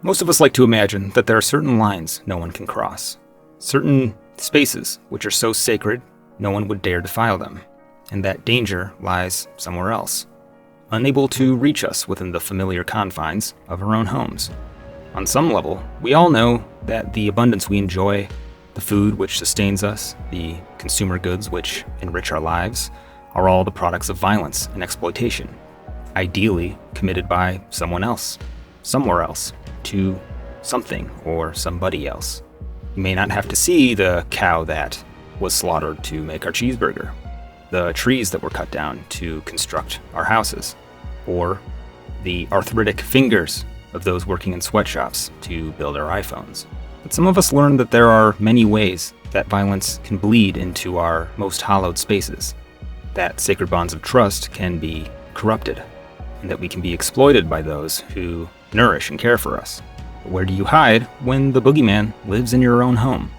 Most of us like to imagine that there are certain lines no one can cross, certain spaces which are so sacred no one would dare defile them, and that danger lies somewhere else, unable to reach us within the familiar confines of our own homes. On some level, we all know that the abundance we enjoy, the food which sustains us, the consumer goods which enrich our lives, are all the products of violence and exploitation, ideally committed by someone else, somewhere else, to something or somebody else. You may not have to see the cow that was slaughtered to make our cheeseburger, the trees that were cut down to construct our houses, or the arthritic fingers of those working in sweatshops to build our iPhones. But some of us learn that there are many ways that violence can bleed into our most hallowed spaces, that sacred bonds of trust can be corrupted, and that we can be exploited by those who nourish and care for us. But where do you hide when the boogeyman lives in your own home?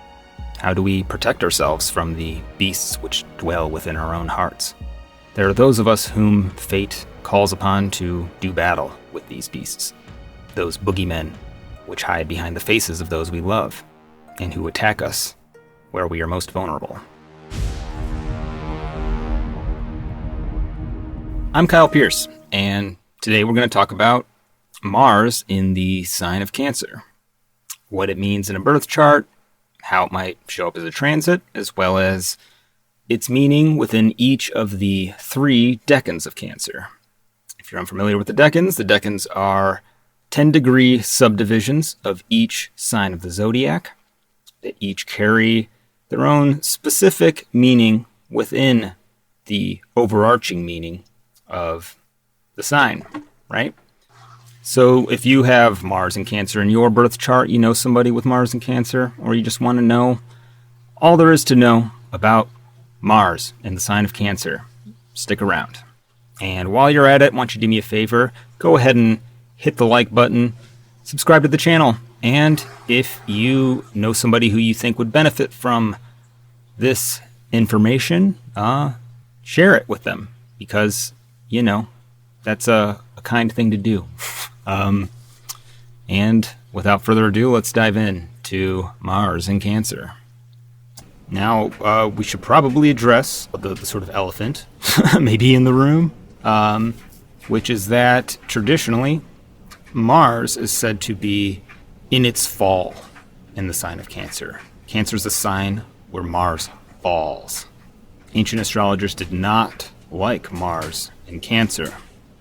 How do we protect ourselves from the beasts which dwell within our own hearts? There are those of us whom fate calls upon to do battle with these beasts, those boogeymen which hide behind the faces of those we love, and who attack us where we are most vulnerable. I'm Kyle Pierce, and today we're going to talk about Mars in the sign of Cancer, what it means in a birth chart, how it might show up as a transit, as well as its meaning within each of the 3 decans of Cancer. If you're unfamiliar with the decans are 10-degree subdivisions of each sign of the zodiac that each carry their own specific meaning within the overarching meaning of the sign, right? So if you have Mars in Cancer in your birth chart, you know somebody with Mars in Cancer, or you just want to know all there is to know about Mars in the sign of Cancer, stick around. And while you're at it, I want you to do me a favor, go ahead and hit the like button, subscribe to the channel, and if you know somebody who you think would benefit from this information, share it with them, because, you know, that's a kind thing to do. And without further ado, let's dive in to Mars in Cancer. Now, we should probably address the sort of elephant, maybe in the room, which is that traditionally, Mars is said to be in its fall in the sign of Cancer. Cancer is a sign where Mars falls. Ancient astrologers did not like Mars in Cancer.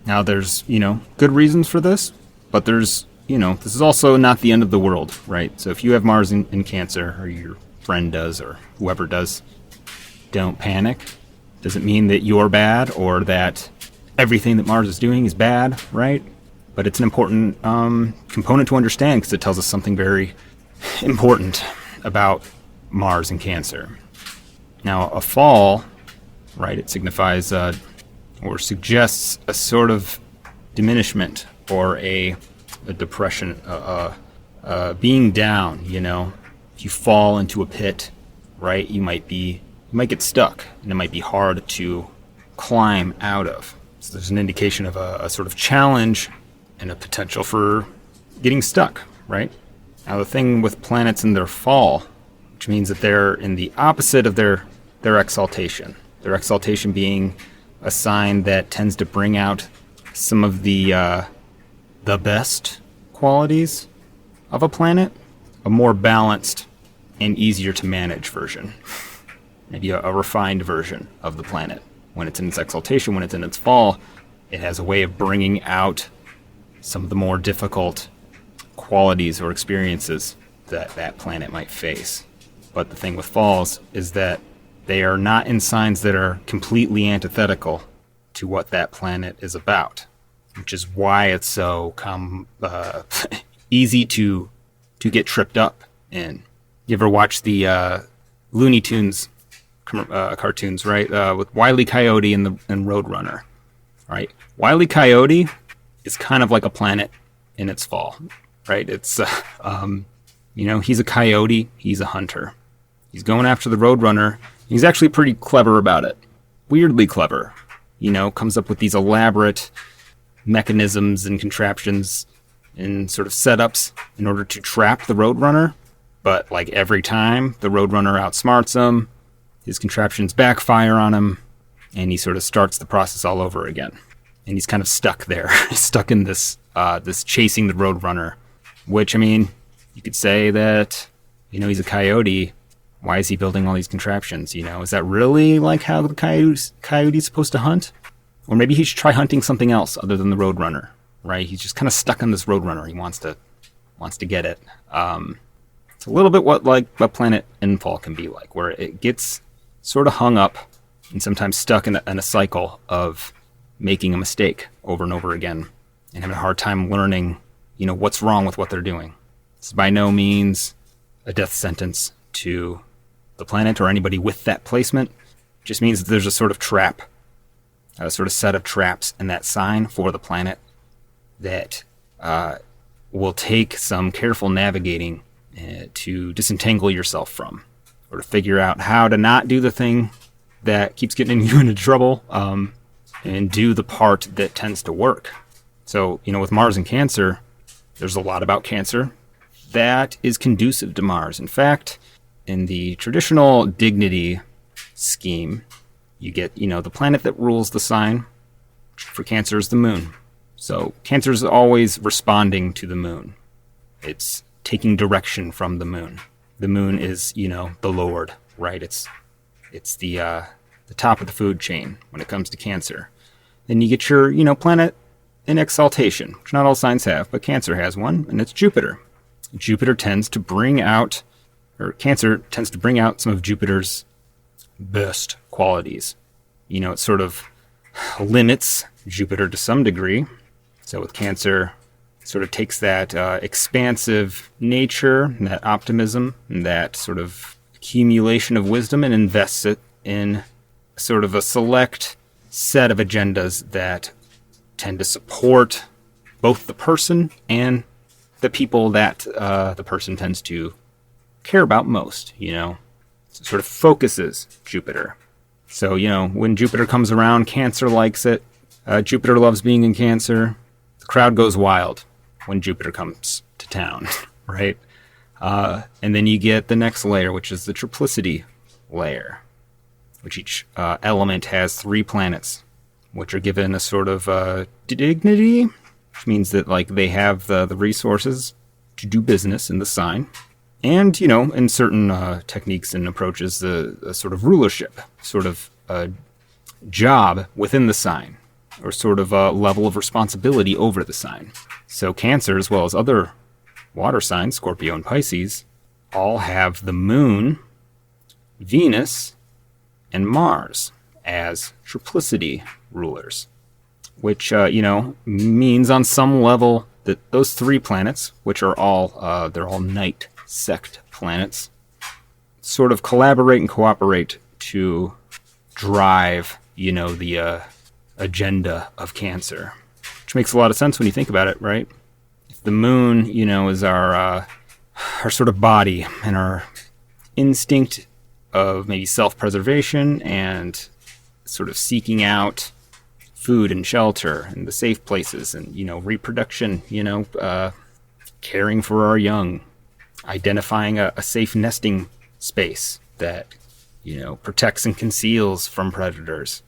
Now, there's, good reasons for this, but there's, this is also not the end of the world, right? So if you have Mars in Cancer, or your friend does, or whoever does, don't panic. Doesn't mean that you're bad, or that everything that Mars is doing is bad, right? But it's an important component to understand, because it tells us something very important about Mars in Cancer. Now, a fall, right, it signifies or suggests a sort of diminishment or a depression, being down, If you fall into a pit, right, you might get stuck, and it might be hard to climb out of. So there's an indication of a sort of challenge and a potential for getting stuck, right? Now, the thing with planets in their fall, which means that they're in the opposite of their exaltation. Their exaltation being a sign that tends to bring out some of the best qualities of a planet, a more balanced and easier to manage version, maybe a refined version of the planet. When it's in its exaltation, when it's in its fall, it has a way of bringing out some of the more difficult qualities or experiences that planet might face. But the thing with falls is that they are not in signs that are completely antithetical to what that planet is about, which is why it's so easy to get tripped up in. You ever watch the Looney Tunes cartoons, right? With Wile E. Coyote and Roadrunner, right? Wile E. Coyote is kind of like a planet in its fall, right? It's, he's a coyote, he's a hunter. He's going after the Roadrunner. He's actually pretty clever about it. Weirdly clever. Comes up with these elaborate mechanisms and contraptions in sort of setups in order to trap the Roadrunner. But like every time, the Roadrunner outsmarts him, his contraptions backfire on him, and he sort of starts the process all over again. And he's kind of stuck there, stuck in this chasing the Roadrunner. Which, I mean, you could say that, he's a coyote. Why is he building all these contraptions? Is that really like how the coyote's supposed to hunt? Or maybe he should try hunting something else other than the Roadrunner, right? He's just kind of stuck on this Roadrunner. He wants to get it. It's a little bit what Planet Infall can be like, where it gets sort of hung up and sometimes stuck in a cycle of making a mistake over and over again and having a hard time learning, what's wrong with what they're doing. It's by no means a death sentence to the planet or anybody with that placement. It just means that there's a sort of trap, a sort of set of traps in that sign for the planet that will take some careful navigating to disentangle yourself from, or to figure out how to not do the thing that keeps getting you into trouble, and do the part that tends to work. So, with Mars and Cancer, there's a lot about Cancer that is conducive to Mars. In fact, in the traditional dignity scheme, you get, the planet that rules the sign. For Cancer is the moon. So Cancer is always responding to the moon. It's taking direction from the moon. The moon is, the Lord, right? It's the top of the food chain when it comes to Cancer. Then you get your, planet in exaltation, which not all signs have, but Cancer has one, and it's Jupiter. Cancer tends to bring out some of Jupiter's best qualities. It sort of limits Jupiter to some degree. So with Cancer, it sort of takes that expansive nature, that optimism, and that sort of accumulation of wisdom and invests it in sort of a select set of agendas that tend to support both the person and the people that the person tends to care about most, So it sort of focuses Jupiter. So, when Jupiter comes around, Cancer likes it. Jupiter loves being in Cancer. The crowd goes wild when Jupiter comes to town, right? And then you get the next layer, which is the triplicity layer, which each element has 3 planets, which are given a sort of dignity, which means that they have the resources to do business in the sign. And, in certain techniques and approaches, a sort of rulership, sort of a job within the sign, or sort of a level of responsibility over the sign. So Cancer, as well as other water signs, Scorpio and Pisces, all have the moon, Venus, and Mars as triplicity rulers, which, means on some level that those 3 planets, which are all, they're all night sect planets, sort of collaborate and cooperate to drive, the agenda of Cancer, which makes a lot of sense when you think about it, right? If the moon, is our sort of body and our instinct of maybe self-preservation and sort of seeking out food and shelter and the safe places and, reproduction, caring for our young, identifying a safe nesting space that, protects and conceals from predators,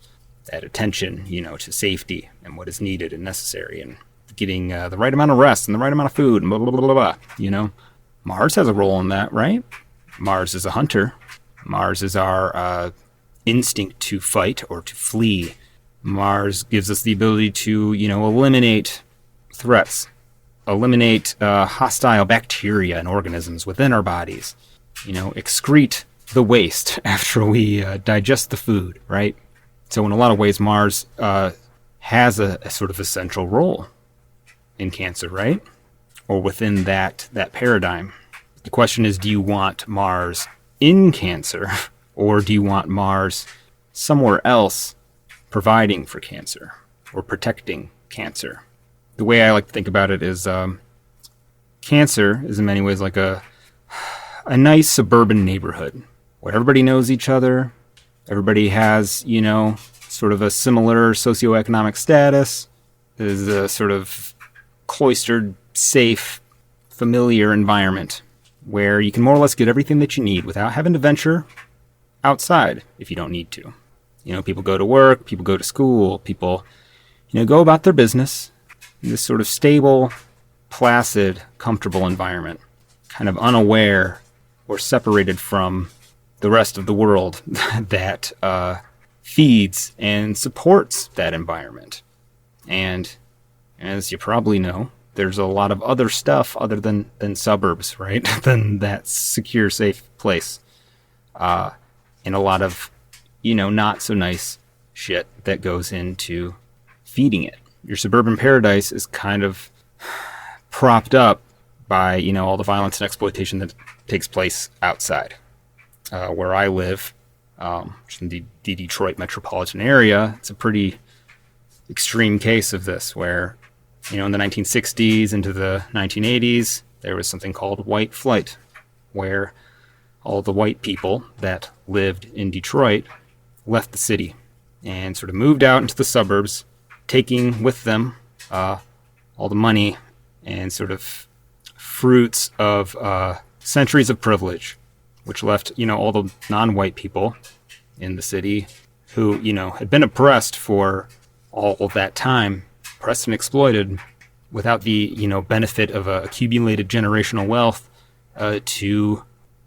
that attention, to safety and what is needed and necessary, and getting the right amount of rest and the right amount of food and blah, blah, blah, blah, blah. Mars has a role in that, right? Mars is a hunter. Mars is our instinct to fight or to flee. Mars gives us the ability to, eliminate threats, eliminate hostile bacteria and organisms within our bodies, excrete the waste after we digest the food, right? So in a lot of ways, Mars has a sort of essential role in Cancer, right? Or within that paradigm. The question is, do you want Mars in Cancer, or do you want Mars somewhere else providing for Cancer or protecting Cancer? The way I like to think about it is Cancer is in many ways like a nice suburban neighborhood where everybody knows each other. Everybody has, sort of a similar socioeconomic status. There's a sort of cloistered safe, familiar environment where you can more or less get everything that you need without having to venture outside if you don't need to. People go to work, people go to school, people, go about their business in this sort of stable, placid, comfortable environment, kind of unaware or separated from the rest of the world that feeds and supports that environment. And as you probably know, there's a lot of other stuff other than suburbs, right? Than that secure, safe place. And a lot of, not so nice shit that goes into feeding it. Your suburban paradise is kind of propped up by, all the violence and exploitation that takes place outside. Where I live, which is in the Detroit metropolitan area, it's a pretty extreme case of this, where, in the 1960s into the 1980s, there was something called white flight, where all the white people that lived in Detroit left the city and sort of moved out into the suburbs, taking with them all the money and sort of fruits of centuries of privilege, which left, all the non-white people in the city who, had been oppressed for all of that time, oppressed and exploited without the, benefit of accumulated generational wealth to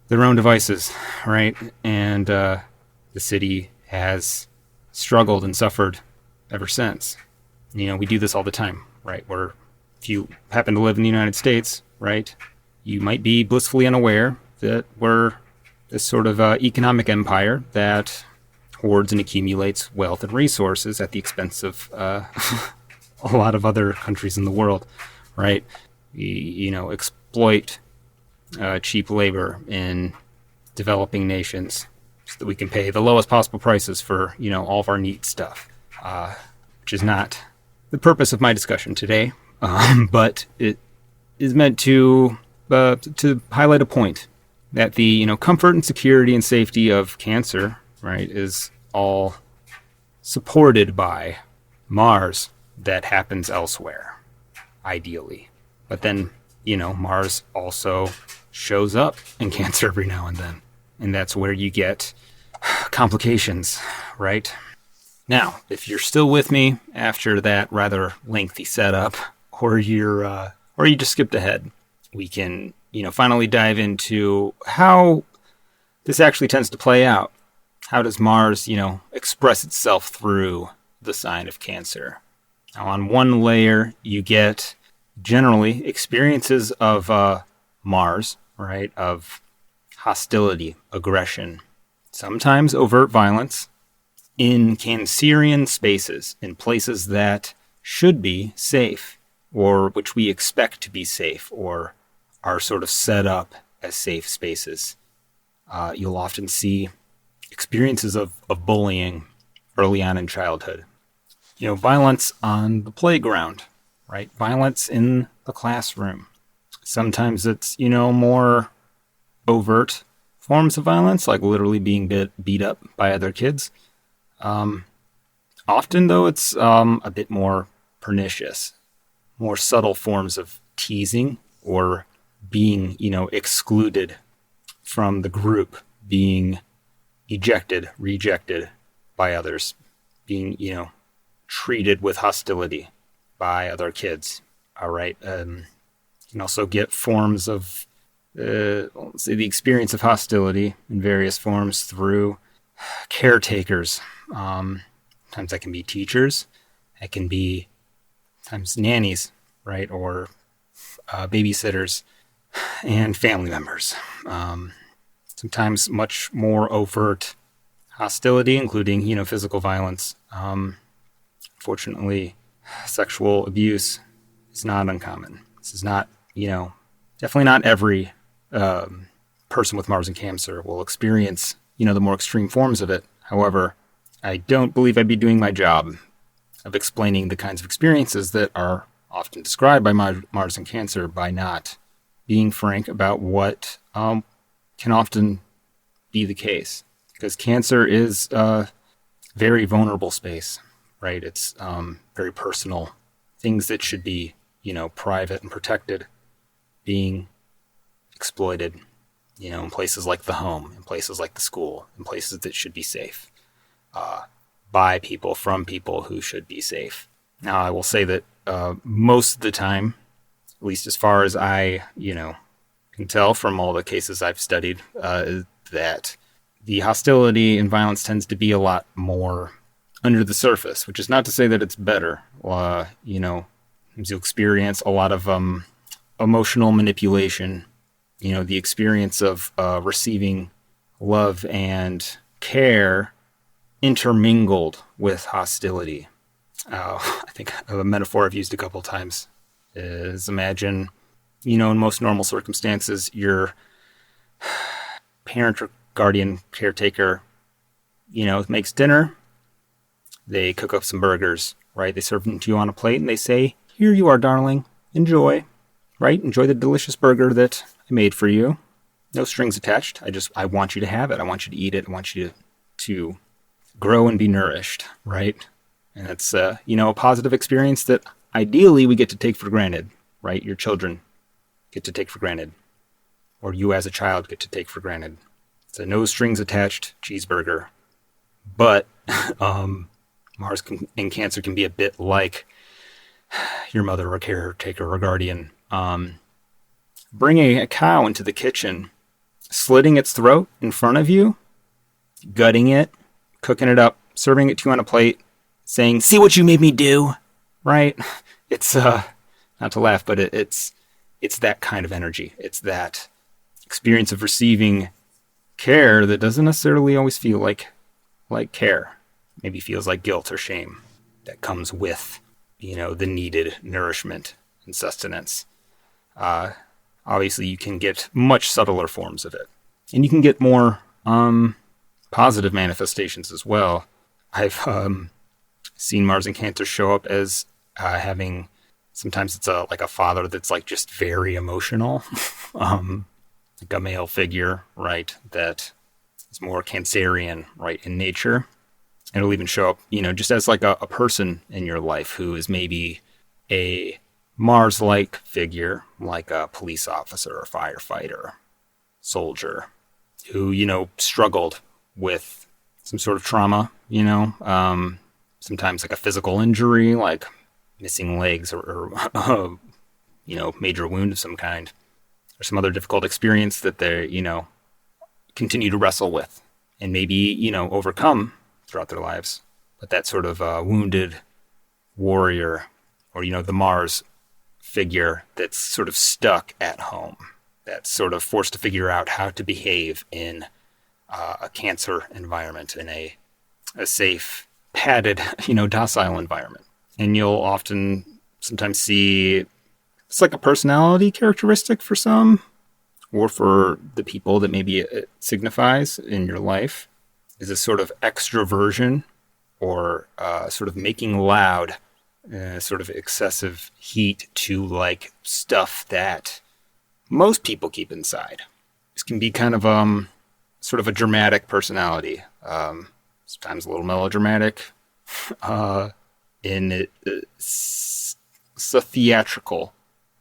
their own devices, right? And the city has struggled and suffered ever since. We do this all the time, right? Where if you happen to live in the United States, right, you might be blissfully unaware that we're this sort of economic empire that hoards and accumulates wealth and resources at the expense of a lot of other countries in the world, right? We, exploit cheap labor in developing nations so that we can pay the lowest possible prices for, all of our neat stuff, which is not the purpose of my discussion today, but it is meant to highlight a point that the, comfort and security and safety of cancer, right, is all supported by Mars that happens elsewhere, ideally. But then, Mars also shows up in cancer every now and then. And that's where you get complications, right? Now, if you're still with me after that rather lengthy setup, or you just skipped ahead, we can, finally dive into how this actually tends to play out. How does Mars, express itself through the sign of Cancer? Now, on one layer, you get generally experiences of Mars, right, of hostility, aggression, sometimes overt violence in Cancerian spaces, in places that should be safe, or which we expect to be safe, or are sort of set up as safe spaces. You'll often see experiences of bullying early on in childhood. Violence on the playground, right? Violence in the classroom. Sometimes it's, more overt forms of violence, like literally being beat up by other kids. Often, though, it's a bit more pernicious, more subtle forms of teasing or being, excluded from the group, being ejected, rejected by others, being, treated with hostility by other kids. All right. You can also get forms of, let's say, the experience of hostility in various forms through caretakers. Sometimes that can be teachers. It can be sometimes nannies, right? Or babysitters and family members. Sometimes much more overt hostility, including, physical violence. Fortunately, sexual abuse is not uncommon. This is not, definitely not every person with Mars and Cancer will experience, the more extreme forms of it. However, I don't believe I'd be doing my job of explaining the kinds of experiences that are often described by Mars and Cancer by not being frank about what can often be the case. Because Cancer is a very vulnerable space, right? It's very personal. Things that should be, private and protected, being exploited, in places like the home, in places like the school, in places that should be safe, by people, from people who should be safe. Now, I will say that most of the time, at least as far as I, can tell from all the cases I've studied, that the hostility and violence tends to be a lot more under the surface, which is not to say that it's better. You experience a lot of emotional manipulation, the experience of receiving love and care intermingled with hostility. I think a metaphor I've used a couple times is imagine, in most normal circumstances, your parent or guardian caretaker, makes dinner. They cook up some burgers, right? They serve them to you on a plate and they say, "Here you are, darling. Enjoy," right? Enjoy the delicious burger that I made for you. No strings attached. I want you to have it. I want you to eat it. I want you to grow and be nourished, right? And it's, a positive experience that ideally we get to take for granted, right? Your children get to take for granted, or you as a child get to take for granted. It's a no strings attached cheeseburger. But Mars in Cancer can be a bit like your mother or caretaker or guardian. Bringing a cow into the kitchen, slitting its throat in front of you, gutting it, cooking it up, serving it to you on a plate, saying, "See what you made me do," right? It's, not to laugh, but it's that kind of energy. It's that experience of receiving care that doesn't necessarily always feel like care. Maybe feels like guilt or shame that comes with, the needed nourishment and sustenance. Obviously, you can get much subtler forms of it. And you can get more positive manifestations as well. I've seen Mars in Cancer show up as having, sometimes it's like a father that's like just very emotional, like a male figure, right, that is more Cancerian, right, in nature. It'll even show up, just as like a person in your life who is maybe a Mars-like figure, like a police officer or firefighter, soldier, who, struggled with some sort of trauma, sometimes like a physical injury, like missing legs or major wound of some kind, or some other difficult experience that they, continue to wrestle with and maybe, overcome throughout their lives. But that sort of wounded warrior, or, the Mars figure that's sort of stuck at home, that's sort of forced to figure out how to behave in a Cancer environment, in a safe, padded, docile environment. And you'll sometimes see it's like a personality characteristic for some, or for the people that maybe it signifies in your life, is a sort of extroversion, or sort of making loud, sort of excessive heat to like stuff that most people keep inside. This can be kind of sort of a dramatic personality, sometimes a little melodramatic, in it's a theatrical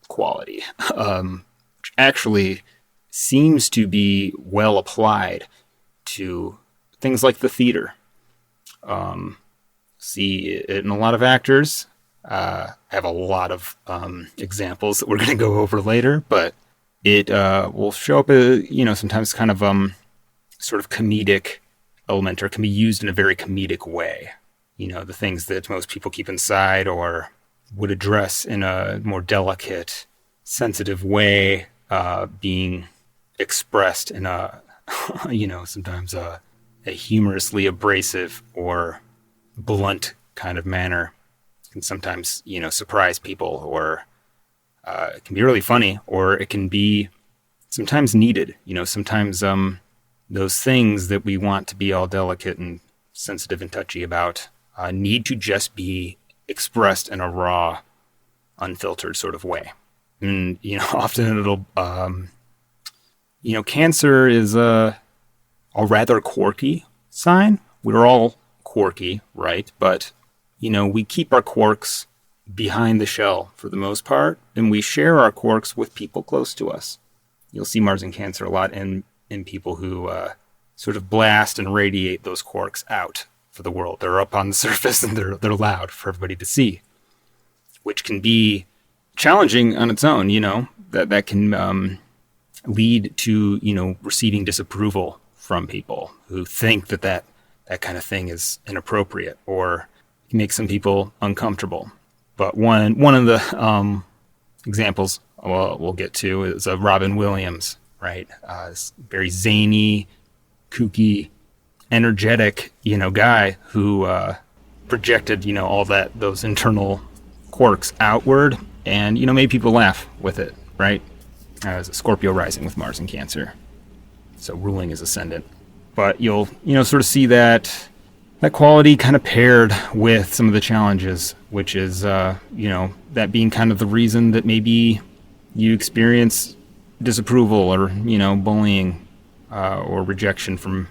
quality, which actually seems to be well applied to things like the theater. See it in a lot of actors. I have a lot of examples that we're going to go over later, but it will show up, sometimes kind of sort of comedic element, or can be used in a very comedic way. The things that most people keep inside or would address in a more delicate, sensitive way, being expressed in a, sometimes a humorously abrasive or blunt kind of manner, can sometimes, surprise people, or it can be really funny, or it can be sometimes needed. Sometimes those things that we want to be all delicate and sensitive and touchy about need to just be expressed in a raw, unfiltered sort of way. And, often it'll, Cancer is a rather quirky sign. We're all quirky, right? But, we keep our quirks behind the shell for the most part, and we share our quirks with people close to us. You'll see Mars in Cancer a lot in people who sort of blast and radiate those quirks out for the world. They're up on the surface and they're loud for everybody to see, which can be challenging on its own. That can lead to receiving disapproval from people who think that kind of thing is inappropriate or can make some people uncomfortable. But one of the examples we'll get to is of Robin Williams, right? This very zany, kooky, energetic, guy who projected, all those internal quirks outward and, made people laugh with it, right? As a Scorpio rising with Mars in Cancer. So ruling is ascendant. But you'll, sort of see that quality kind of paired with some of the challenges, which is, that being kind of the reason that maybe you experience disapproval or, bullying or rejection from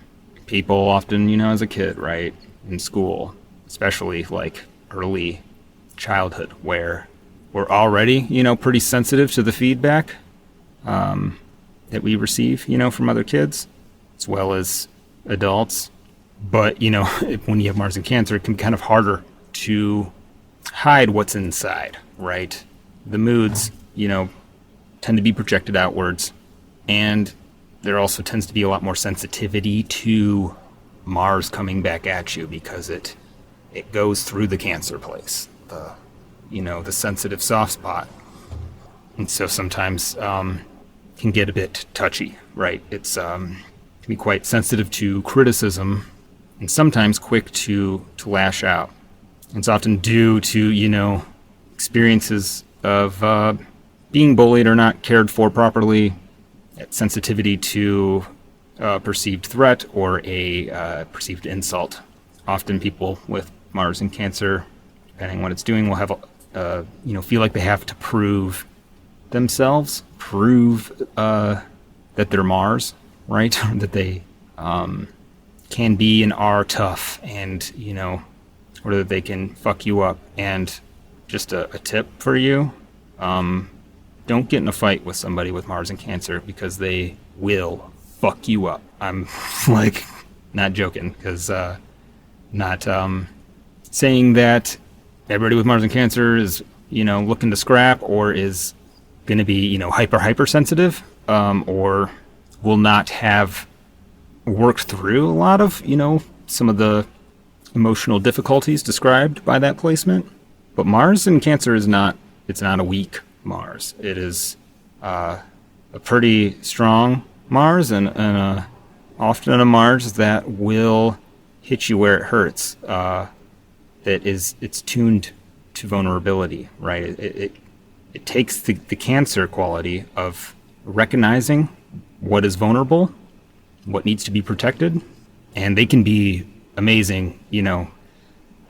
people often, as a kid, right? In school, especially like early childhood, where we're already, pretty sensitive to the feedback that we receive, from other kids, as well as adults. But, when you have Mars in Cancer, it can be kind of harder to hide what's inside, right? The moods, tend to be projected outwards. And there also tends to be a lot more sensitivity to Mars coming back at you because it goes through the Cancer place, the sensitive soft spot. And so sometimes can get a bit touchy, right? It's can be quite sensitive to criticism and sometimes quick to lash out. It's often due to, experiences of being bullied or not cared for properly, sensitivity to a perceived threat or a perceived insult. Often people with Mars in Cancer, depending on what it's doing, will have, feel like they have to prove themselves, prove that they're Mars, right? That they can be and are tough and, or that they can fuck you up. And just a tip for you, don't get in a fight with somebody with Mars in Cancer because they will fuck you up. I'm not joking, because not saying that everybody with Mars in Cancer is, looking to scrap or is going to be, hyper sensitive, or will not have worked through a lot of, some of the emotional difficulties described by that placement. But Mars in Cancer it's not a weak Mars. It is a pretty strong Mars and often a Mars that will hit you where it hurts. It's tuned to vulnerability, right? It takes the Cancer quality of recognizing what is vulnerable, what needs to be protected, and they can be amazing,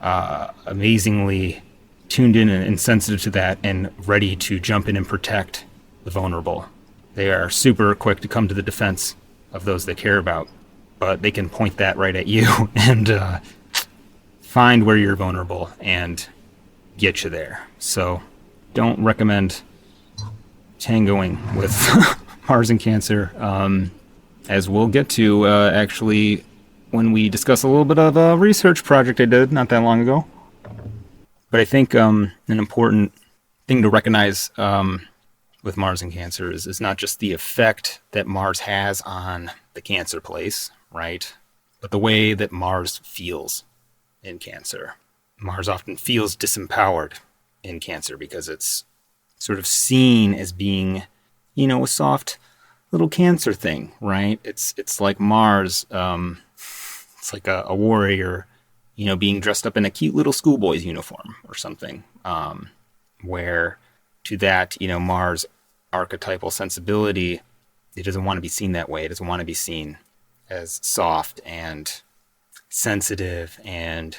amazingly tuned in and sensitive to that and ready to jump in and protect the vulnerable. They are super quick to come to the defense of those they care about, but they can point that right at you and find where you're vulnerable and get you there. So don't recommend tangoing with Mars in Cancer, as we'll get to actually when we discuss a little bit of a research project I did not that long ago. But I think an important thing to recognize with Mars in Cancer is not just the effect that Mars has on the Cancer place, right? But the way that Mars feels in Cancer. Mars often feels disempowered in Cancer because it's sort of seen as being, a soft little Cancer thing, right? It's like Mars, it's like a warrior, being dressed up in a cute little schoolboy's uniform or something, where to that, Mars archetypal sensibility, it doesn't want to be seen that way. It doesn't want to be seen as soft and sensitive and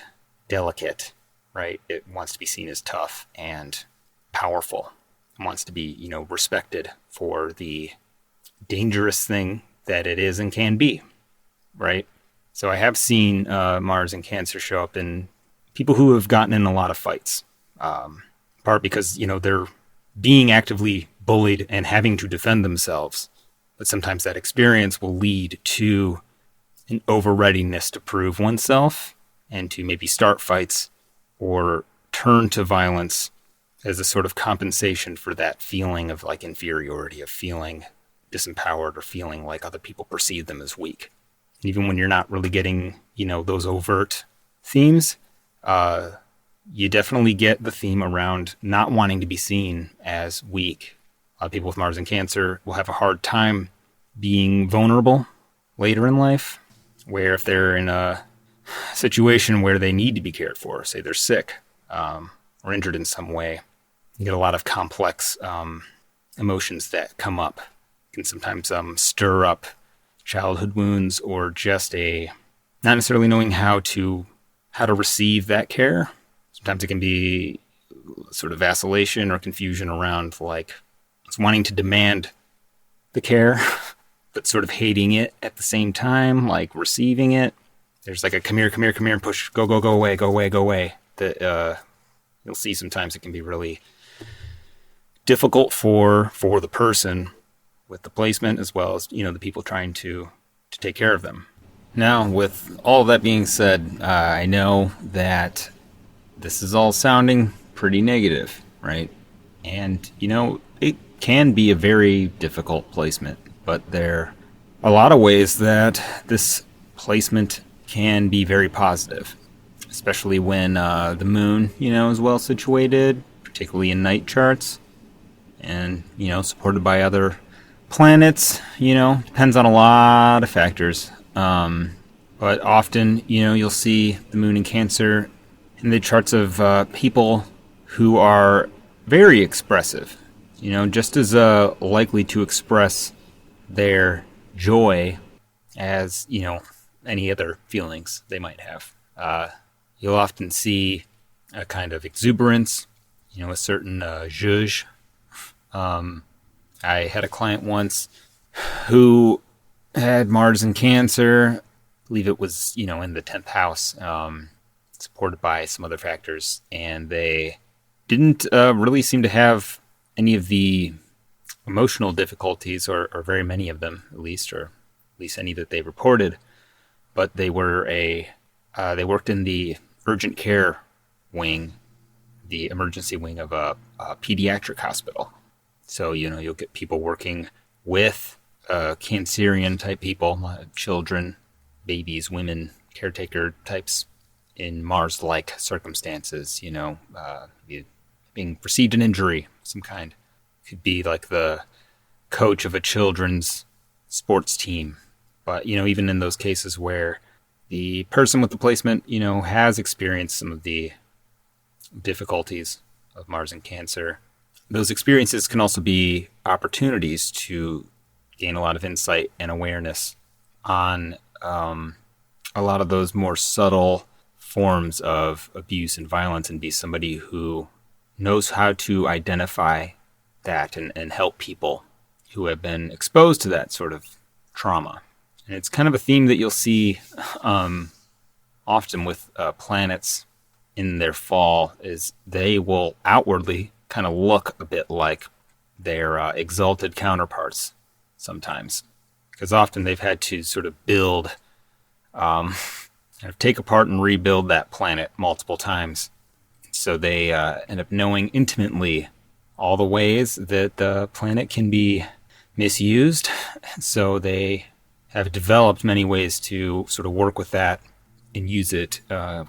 delicate, right? It wants to be seen as tough and powerful. It wants to be, respected for the dangerous thing that it is and can be, right? So I have seen Mars in Cancer show up in people who have gotten in a lot of fights, part because, they're being actively bullied and having to defend themselves. But sometimes that experience will lead to an over-readiness to prove oneself and to maybe start fights or turn to violence as a sort of compensation for that feeling of like inferiority, of feeling disempowered or feeling like other people perceive them as weak. Even when you're not really getting, those overt themes, you definitely get the theme around not wanting to be seen as weak. A lot of people with Mars and Cancer will have a hard time being vulnerable later in life, where if they're in a situation where they need to be cared for, say they're sick or injured in some way, you get a lot of complex emotions that come up. Can sometimes stir up childhood wounds or just not necessarily knowing how to receive that care. Sometimes it can be sort of vacillation or confusion around like it's wanting to demand the care, but sort of hating it at the same time, like receiving it. There's like a come here, and push, go away. That you'll see sometimes it can be really difficult for the person with the placement as well as, the people trying to take care of them. Now, with all that being said, I know that this is all sounding pretty negative, right? And, it can be a very difficult placement, but there are a lot of ways that this placement can be very positive, especially when the moon, is well situated, particularly in night charts, and, supported by other planets, depends on a lot of factors. But often, you'll see the moon in Cancer in the charts of people who are very expressive, just as likely to express their joy as, any other feelings they might have. You'll often see a kind of exuberance, a certain zhuzh. I had a client once who had Mars in Cancer. I believe it was, in the 10th house, supported by some other factors. And they didn't really seem to have any of the emotional difficulties, or very many of them, at least, or at least any that they reported. But they were they worked in the urgent care wing, the emergency wing of a pediatric hospital. So, you'll get people working with Cancerian type people, children, babies, women, caretaker types in Mars-like circumstances, being received an injury of some kind. Could be like the coach of a children's sports team. But, even in those cases where the person with the placement, has experienced some of the difficulties of Mars and Cancer, those experiences can also be opportunities to gain a lot of insight and awareness on a lot of those more subtle forms of abuse and violence, and be somebody who knows how to identify that and help people who have been exposed to that sort of trauma. And it's kind of a theme that you'll see often with planets in their fall, is they will outwardly kind of look a bit like their exalted counterparts sometimes, because often they've had to sort of build, take apart and rebuild that planet multiple times. So they end up knowing intimately all the ways that the planet can be misused. So they have developed many ways to sort of work with that and use it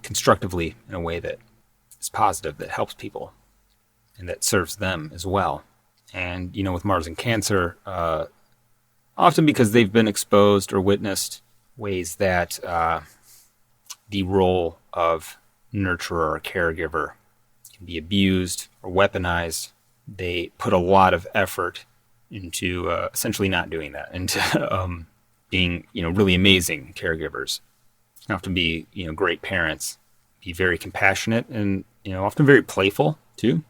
constructively in a way that is positive, that helps people, and that serves them as well. And, with Mars and Cancer, often because they've been exposed or witnessed ways that the role of nurturer or caregiver can be abused or weaponized, they put a lot of effort into essentially not doing that, into being, really amazing caregivers. Often be, great parents, be very compassionate, and, often very playful too.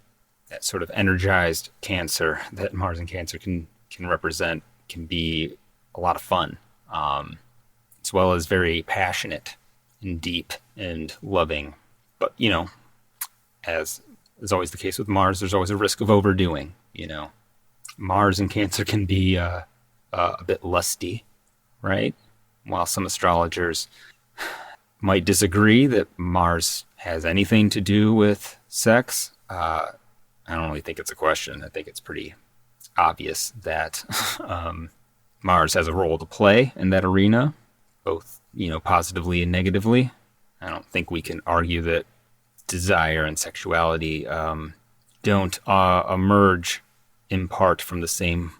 That sort of energized Cancer that Mars and Cancer can represent can be a lot of fun, as well as very passionate and deep and loving. But, as is always the case with Mars, there's always a risk of overdoing, Mars in Cancer can be a bit lusty, right? While some astrologers might disagree that Mars has anything to do with sex, I don't really think it's a question. I think it's pretty obvious that Mars has a role to play in that arena, both, positively and negatively. I don't think we can argue that desire and sexuality don't emerge in part from the same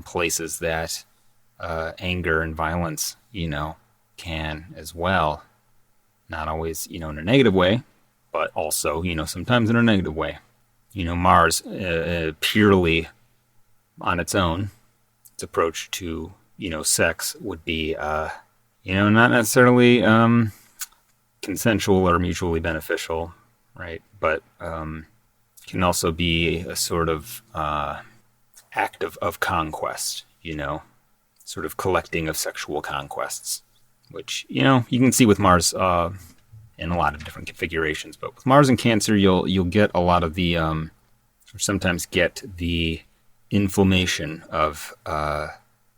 places that anger and violence, can as well. Not always, in a negative way, but also, sometimes in a negative way. Mars purely on its own, its approach to, sex would be, not necessarily consensual or mutually beneficial, right? But can also be a sort of act of conquest, sort of collecting of sexual conquests, which, you can see with Mars in a lot of different configurations. But with Mars and Cancer, you'll get a lot of the, or sometimes get the inflammation of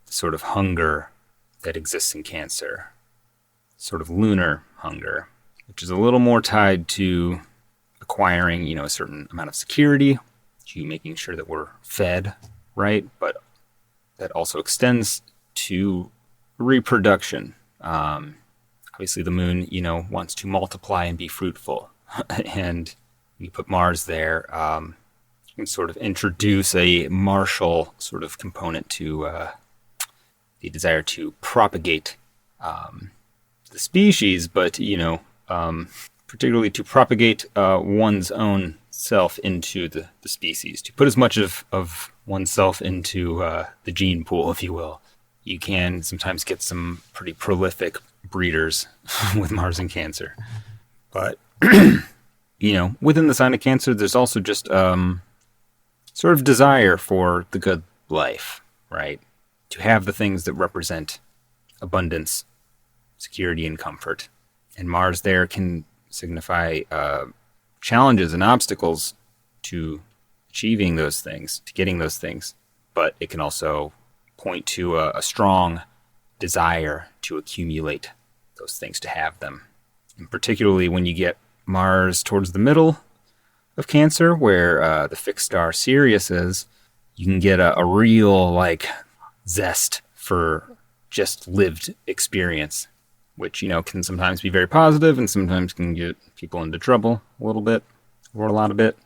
sort of hunger that exists in Cancer, sort of lunar hunger, which is a little more tied to acquiring, a certain amount of security, to making sure that we're fed, right? But that also extends to reproduction. Obviously, the moon, wants to multiply and be fruitful. And you put Mars there, you can sort of introduce a martial sort of component to the desire to propagate the species, but, particularly to propagate one's own self into the species, to put as much of oneself into the gene pool, if you will. You can sometimes get some pretty prolific breeders with Mars and Cancer. But, within the sign of Cancer, there's also just sort of desire for the good life, right? To have the things that represent abundance, security, and comfort. And Mars there can signify challenges and obstacles to achieving those things, to getting those things. But it can also point to a strong desire to accumulate those things, to have them. And particularly when you get Mars towards the middle of Cancer, where the fixed star Sirius is, you can get a real, zest for just lived experience, which, can sometimes be very positive and sometimes can get people into trouble a little bit, or a lot of it.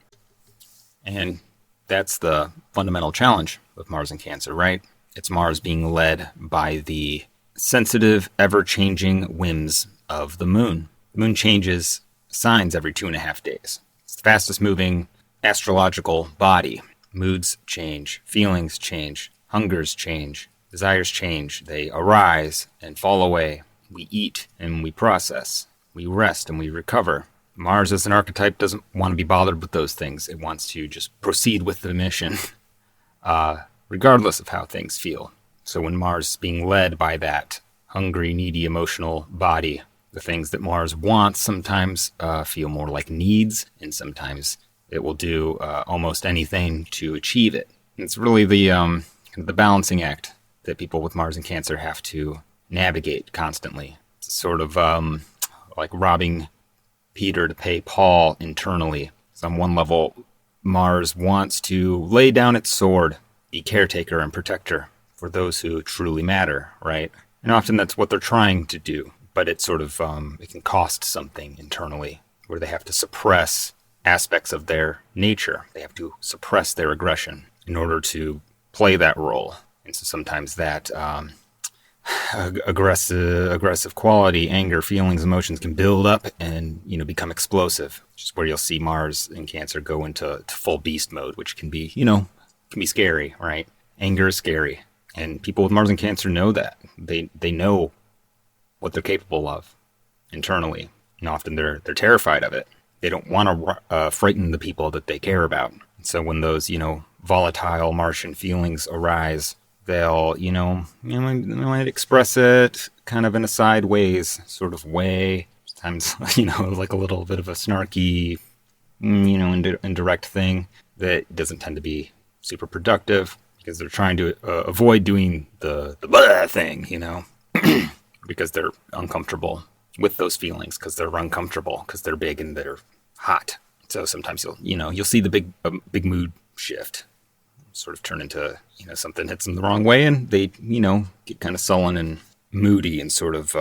And that's the fundamental challenge with Mars and Cancer, right? It's Mars being led by the sensitive, ever-changing whims of the moon. The moon changes signs every 2.5 days. It's the fastest moving astrological body. Moods change, feelings change, hungers change, desires change. They arise and fall away. We eat and we process. We rest and we recover. Mars as an archetype doesn't want to be bothered with those things. It wants to just proceed with the mission, regardless of how things feel. So when Mars is being led by that hungry, needy, emotional body, the things that Mars wants sometimes feel more like needs, and sometimes it will do almost anything to achieve it. And it's really the balancing act that people with Mars and Cancer have to navigate constantly. It's sort of like robbing Peter to pay Paul internally. So on one level, Mars wants to lay down its sword, be caretaker and protector for those who truly matter, right? And often that's what they're trying to do, but it sort of, it can cost something internally, where they have to suppress aspects of their nature. They have to suppress their aggression in order to play that role. And so sometimes that aggressive quality, anger, feelings, emotions can build up and, become explosive, which is where you'll see Mars in Cancer go into full beast mode, which can be, can be scary, right? Anger is scary. And people with Mars in Cancer know that. They know what they're capable of internally. And often they're terrified of it. They don't want to frighten the people that they care about. So when those, volatile Martian feelings arise, they'll, might express it kind of in a sideways sort of way. Sometimes, like a little bit of a snarky, indirect thing that doesn't tend to be super productive because they're trying to avoid doing the blah thing, because they're uncomfortable with those feelings, because they're uncomfortable, because they're big and they're hot. So sometimes you'll see the big mood shift sort of turn into, something hits them the wrong way, and they, get kind of sullen and moody and sort of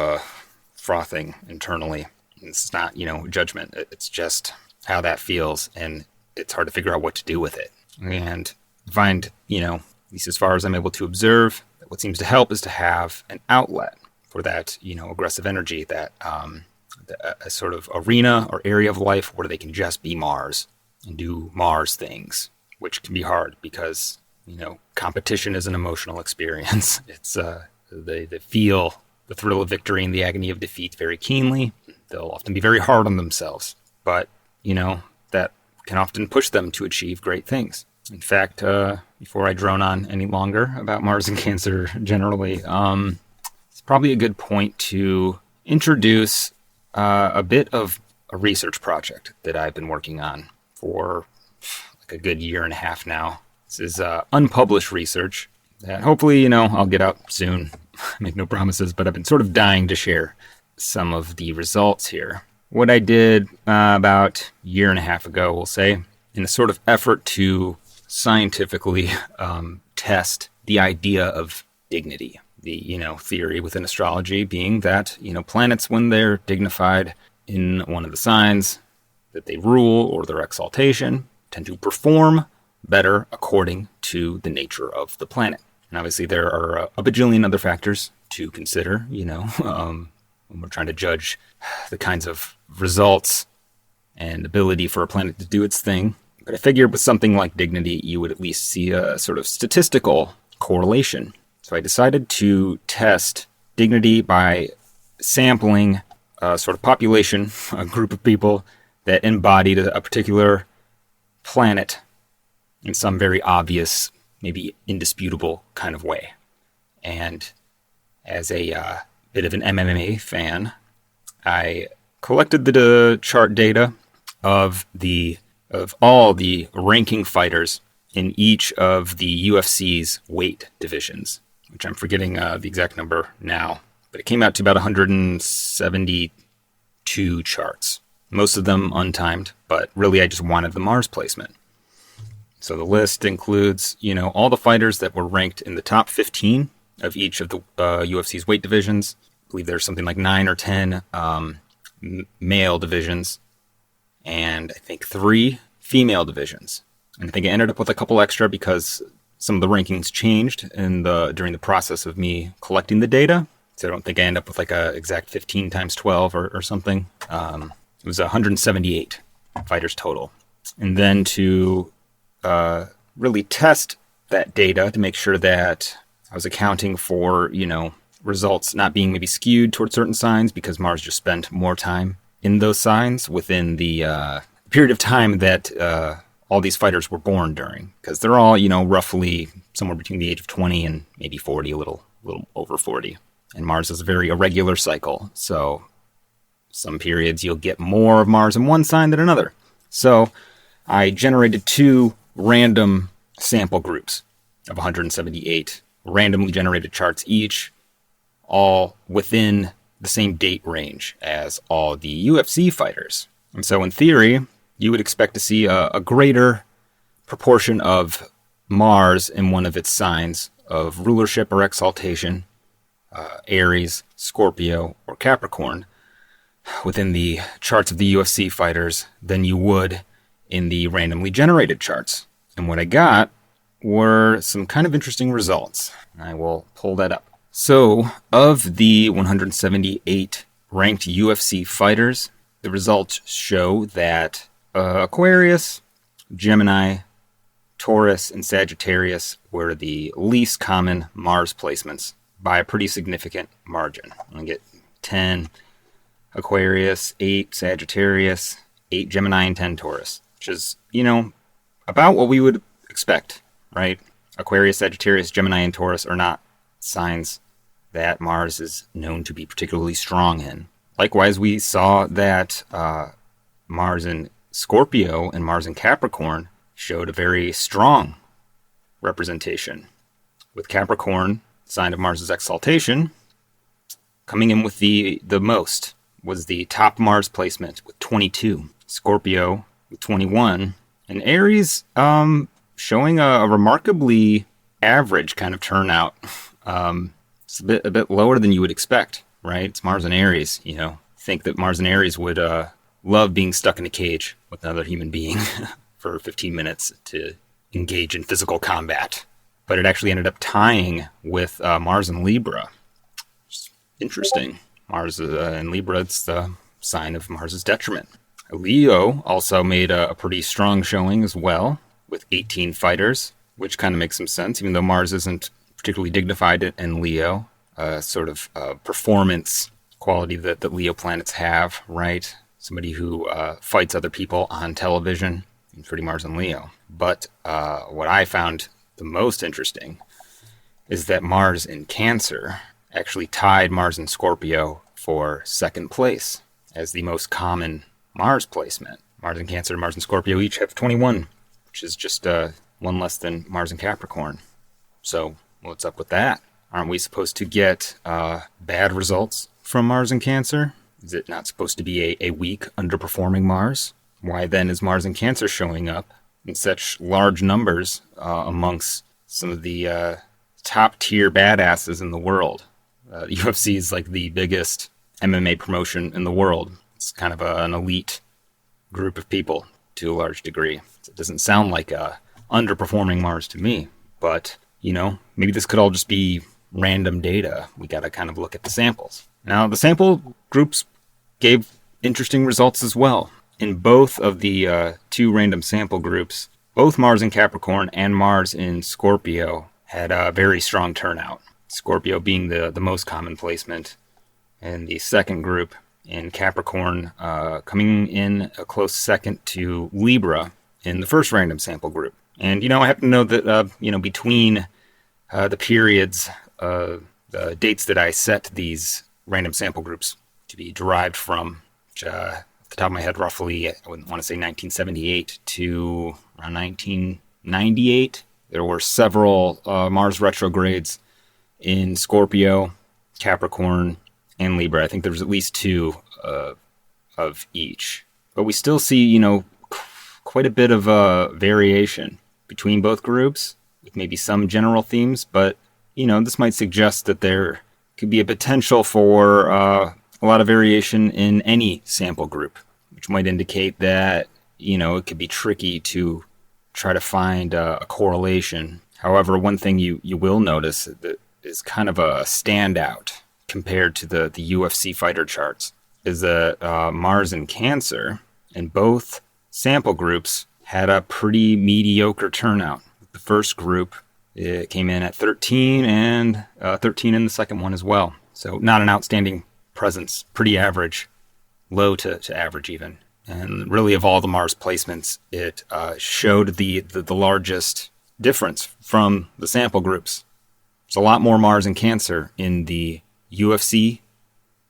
frothing internally. And it's not, judgment. It's just how that feels, and it's hard to figure out what to do with it. And find, at least as far as I'm able to observe, that what seems to help is to have an outlet for that, aggressive energy, that a sort of arena or area of life where they can just be Mars and do Mars things, which can be hard because, competition is an emotional experience. It's they feel the thrill of victory and the agony of defeat very keenly. They'll often be very hard on themselves, but, that can often push them to achieve great things. In fact, before I drone on any longer about Mars and Cancer generally, it's probably a good point to introduce a bit of a research project that I've been working on for like a good year and a half now. This is unpublished research that hopefully, I'll get out soon. Make no promises, but I've been sort of dying to share some of the results here. What I did about a year and a half ago, we'll say, in a sort of effort to scientifically test the idea of dignity. The, theory within astrology being that, planets, when they're dignified in one of the signs that they rule or their exaltation, tend to perform better according to the nature of the planet. And obviously there are a bajillion other factors to consider, when we're trying to judge the kinds of results and ability for a planet to do its thing. But I figured with something like dignity, you would at least see a sort of statistical correlation. So I decided to test dignity by sampling a sort of population, a group of people that embodied a particular planet in some very obvious, maybe indisputable kind of way. And as a bit of an MMA fan, I collected the chart data of all the ranking fighters in each of the UFC's weight divisions, which I'm forgetting the exact number now, but it came out to about 172 charts. Most of them untimed, but really I just wanted the Mars placement. So the list includes, all the fighters that were ranked in the top 15 of each of the UFC's weight divisions. I believe there's something like 9 or 10 male divisions, and I think 3 female divisions. And I think I ended up with a couple extra because some of the rankings changed during the process of me collecting the data. So I don't think I end up with like a exact 15 times 12 or something. It was 178 fighters total. And then to really test that data to make sure that I was accounting for, results not being maybe skewed towards certain signs because Mars just spent more time in those signs within the period of time that all these fighters were born during, because they're all, roughly somewhere between the age of 20 and maybe 40, a little over 40. And Mars is a very irregular cycle, so some periods you'll get more of Mars in one sign than another. So I generated 2 random sample groups of 178 randomly generated charts each, all within the same date range as all the UFC fighters. And so in theory, you would expect to see a greater proportion of Mars in one of its signs of rulership or exaltation, Aries, Scorpio, or Capricorn, within the charts of the UFC fighters than you would in the randomly generated charts. And what I got were some kind of interesting results. I will pull that up. So, of the 178 ranked UFC fighters, the results show that Aquarius, Gemini, Taurus, and Sagittarius were the least common Mars placements by a pretty significant margin. I'm going to get 10 Aquarius, 8 Sagittarius, 8 Gemini, and 10 Taurus, which is, about what we would expect, right? Aquarius, Sagittarius, Gemini, and Taurus are not signs that Mars is known to be particularly strong in. Likewise, we saw that Mars in Scorpio and Mars in Capricorn showed a very strong representation, with Capricorn, sign of Mars's exaltation, coming in with the most was the top Mars placement with 22, Scorpio with 21, and Aries showing a remarkably average kind of turnout. It's a bit lower than you would expect, right? It's Mars and Aries, you know. Think that Mars and Aries would love being stuck in a cage with another human being for 15 minutes to engage in physical combat. But it actually ended up tying with Mars and Libra. Interesting. Mars in Libra, it's the sign of Mars's detriment. Leo also made a pretty strong showing as well, with 18 fighters, which kind of makes some sense, even though Mars isn't particularly dignified in Leo. Sort of performance quality that Leo planets have, right? Somebody who fights other people on television, and pretty Mars and Leo. But what I found the most interesting is that Mars in Cancer actually tied Mars in Scorpio for second place as the most common Mars placement. Mars in Cancer and Mars in Scorpio each have 21, which is just one less than Mars in Capricorn. So what's up with that? Aren't we supposed to get bad results from Mars in Cancer? Is it not supposed to be a weak, underperforming Mars? Why then is Mars in Cancer showing up in such large numbers amongst some of the top-tier badasses in the world? UFC is like the biggest MMA promotion in the world. It's kind of an elite group of people to a large degree. It doesn't sound like a underperforming Mars to me, but, you know, maybe this could all just be random data. We got to kind of look at the samples. Now, the sample groups gave interesting results as well. In both of the two random sample groups, both Mars in Capricorn and Mars in Scorpio had a very strong turnout. Scorpio being the most common placement, and the second group in Capricorn coming in a close second to Libra in the first random sample group. And, you know, I happen to know that, between the periods, the dates that I set these random sample groups to be derived from, which, off the top of my head, roughly, I wouldn't want to say 1978 to around 1998, there were several Mars retrogrades in Scorpio, Capricorn, and Libra. I think there was at least two of each. But we still see, you know, quite a bit of variation between both groups, with maybe some general themes. But, you know, this might suggest that there could be a potential for a lot of variation in any sample group, which might indicate that, you know, it could be tricky to try to find a correlation. However, one thing you will notice that is kind of a standout compared to the UFC Fighter charts is that Mars in Cancer in both sample groups had a pretty mediocre turnout. The first group, it came in at 13 and 13 in the second one as well. So not an outstanding presence, pretty average, low to average even. And really of all the Mars placements, it showed the largest difference from the sample groups. There's a lot more Mars in Cancer in the UFC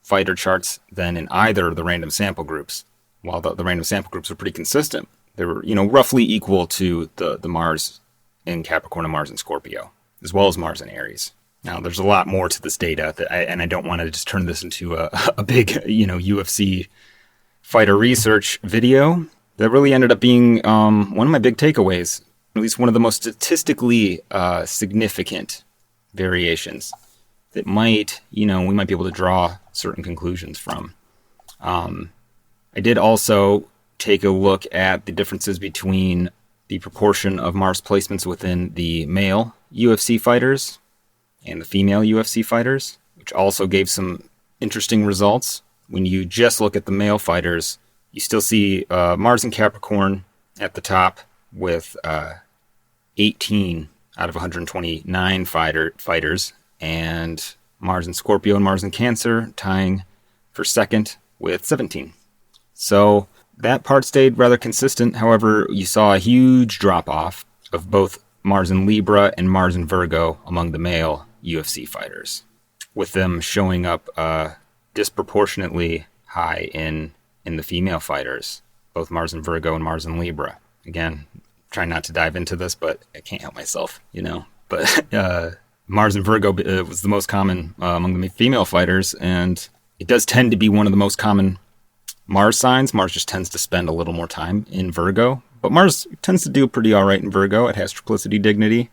Fighter charts than in either of the random sample groups. While the random sample groups were pretty consistent, they were, you know, roughly equal to the Mars in Capricorn and Mars in Scorpio, as well as Mars in Aries. Now, there's a lot more to this data, and I don't want to just turn this into a big, you know, UFC Fighter research video. That really ended up being one of my big takeaways, at least one of the most statistically significant variations that might, you know, we might be able to draw certain conclusions from. I did also take a look at the differences between the proportion of Mars placements within the male UFC fighters and the female UFC fighters, which also gave some interesting results. When you just look at the male fighters, you still see Mars and Capricorn at the top with 18 out of 129 fighters, and Mars in Scorpio and Mars in Cancer tying for second with 17. So that part stayed rather consistent. However, you saw a huge drop-off of both Mars in Libra and Mars in Virgo among the male UFC fighters, with them showing up disproportionately high in the female fighters. both Mars and Virgo and Mars and Libra. Again, trying not to dive into this, but I can't help myself, But Mars and Virgo was the most common among the female fighters, and it does tend to be one of the most common Mars signs. Mars just tends to spend a little more time in Virgo, but Mars tends to do pretty all right in Virgo. It has triplicity dignity.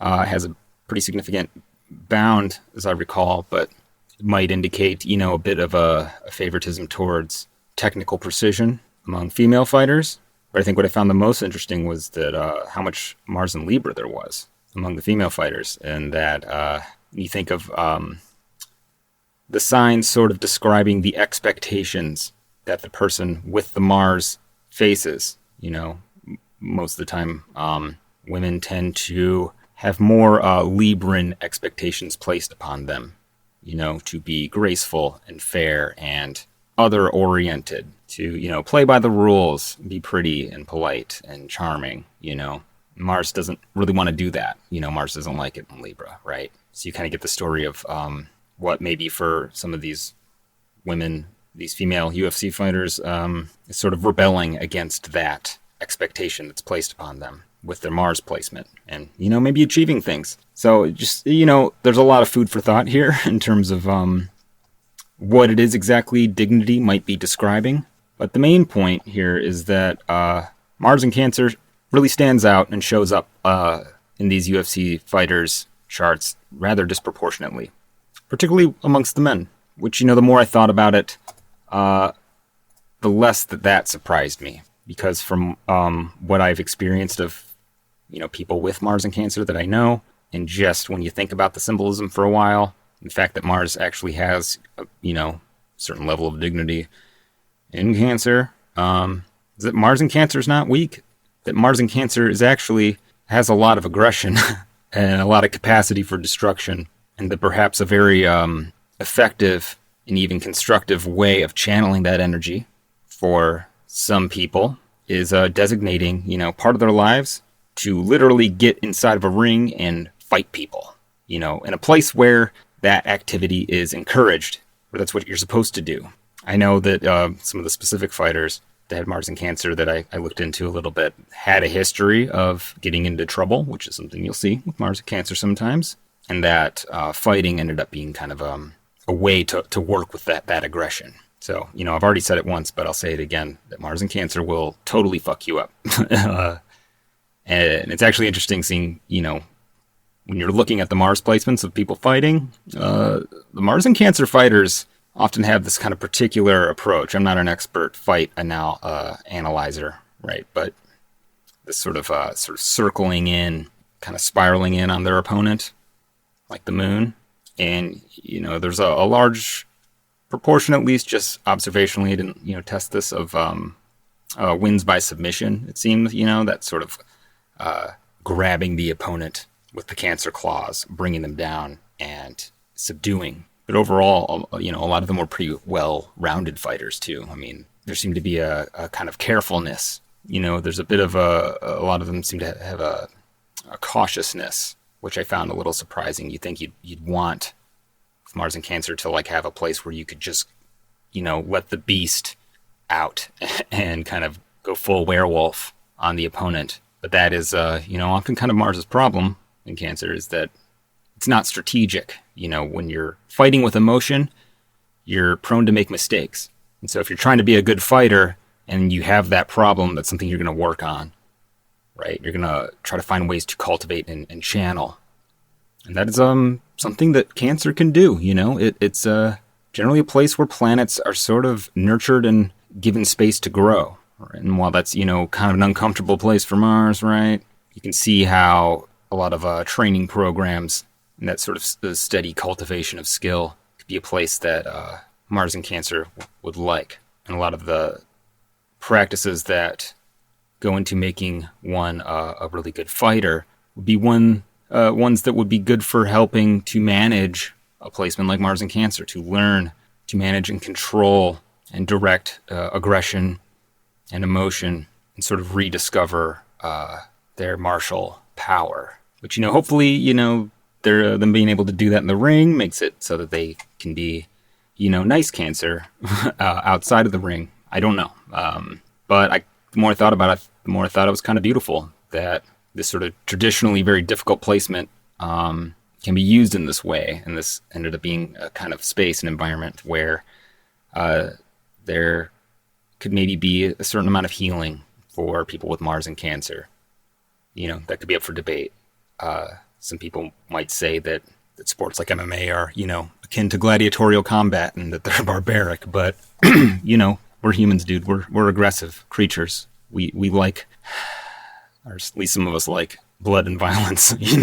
It has a pretty significant bound, as I recall, but it might indicate, a bit of a favoritism towards technical precision among female fighters. But I think what I found the most interesting was that how much Mars and Libra there was among the female fighters, and that you think of the signs sort of describing the expectations that the person with the Mars faces. Most of the time, women tend to have more Libran expectations placed upon them, to be graceful and fair and other-oriented, to, play by the rules, be pretty and polite and charming, Mars doesn't really want to do that. Mars doesn't like it in Libra, right? So you kind of get the story of what maybe for some of these women, these female UFC fighters, is sort of rebelling against that expectation that's placed upon them with their Mars placement and, maybe achieving things. So just, there's a lot of food for thought here in terms of what it is exactly dignity might be describing. But the main point here is that Mars in Cancer really stands out and shows up in these UFC fighters' charts rather disproportionately, particularly amongst the men, which, the more I thought about it, the less that surprised me. Because from what I've experienced of, people with Mars and Cancer that I know, and just when you think about the symbolism for a while, the fact that Mars actually has, a certain level of dignity in Cancer, is that Mars in Cancer is not weak. That Mars in Cancer is actually has a lot of aggression and a lot of capacity for destruction, and that perhaps a very effective and even constructive way of channeling that energy for some people is designating, part of their lives to literally get inside of a ring and fight people, in a place where that activity is encouraged, where that's what you're supposed to do. I know that some of the specific fighters that had Mars in Cancer that I looked into a little bit had a history of getting into trouble, which is something you'll see with Mars in Cancer sometimes, and that fighting ended up being kind of a way to work with that aggression. So, I've already said it once, but I'll say it again, that Mars in Cancer will totally fuck you up. And it's actually interesting seeing, when you're looking at the Mars placements of people fighting, the Mars in Cancer fighters often have this kind of particular approach. I'm not an expert fight analyzer, right? But this sort of circling in, kind of spiraling in on their opponent, like the moon. And, there's a large proportion, at least just observationally, I didn't, test this, of wins by submission, it seems, that sort of grabbing the opponent with the Cancer claws, bringing them down and subduing. But overall, a lot of them were pretty well-rounded fighters too. I mean, there seemed to be a kind of carefulness. There's a bit of a lot of them seem to have a cautiousness, which I found a little surprising. You think you'd want with Mars and Cancer to like have a place where you could just, let the beast out and kind of go full werewolf on the opponent. But that is, often kind of Mars's problem in Cancer is that it's not strategic. When you're fighting with emotion, you're prone to make mistakes. And so if you're trying to be a good fighter and you have that problem, that's something you're going to work on, right? You're going to try to find ways to cultivate and channel. And that is something that Cancer can do, It's generally a place where planets are sort of nurtured and given space to grow. Right? And while that's, kind of an uncomfortable place for Mars, right? You can see how a lot of training programs and that sort of steady cultivation of skill could be a place that Mars and Cancer would like. And a lot of the practices that go into making one a really good fighter would be ones that would be good for helping to manage a placement like Mars and Cancer, to learn to manage and control and direct aggression and emotion and sort of rediscover their martial power. Which, hopefully, them being able to do that in the ring makes it so that they can be, nice Cancer outside of the ring. I don't know. But the more I thought about it, the more I thought it was kind of beautiful that this sort of traditionally very difficult placement can be used in this way. And this ended up being a kind of space and environment where there could maybe be a certain amount of healing for people with Mars and Cancer. That could be up for debate. Some people might say that sports like MMA are, akin to gladiatorial combat and that they're barbaric. But, we're humans, dude. We're aggressive creatures. We like, or at least some of us like, blood and violence. We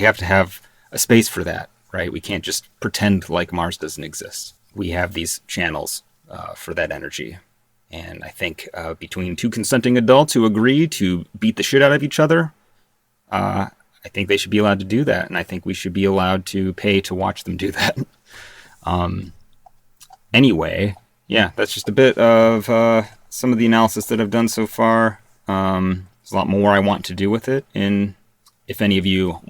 have to have a space for that, right? We can't just pretend like Mars doesn't exist. We have these channels for that energy. And I think between two consenting adults who agree to beat the shit out of each other, I think they should be allowed to do that. And I think we should be allowed to pay to watch them do that. Anyway, yeah, that's just a bit of some of the analysis that I've done so far. There's a lot more I want to do with it. And if any of you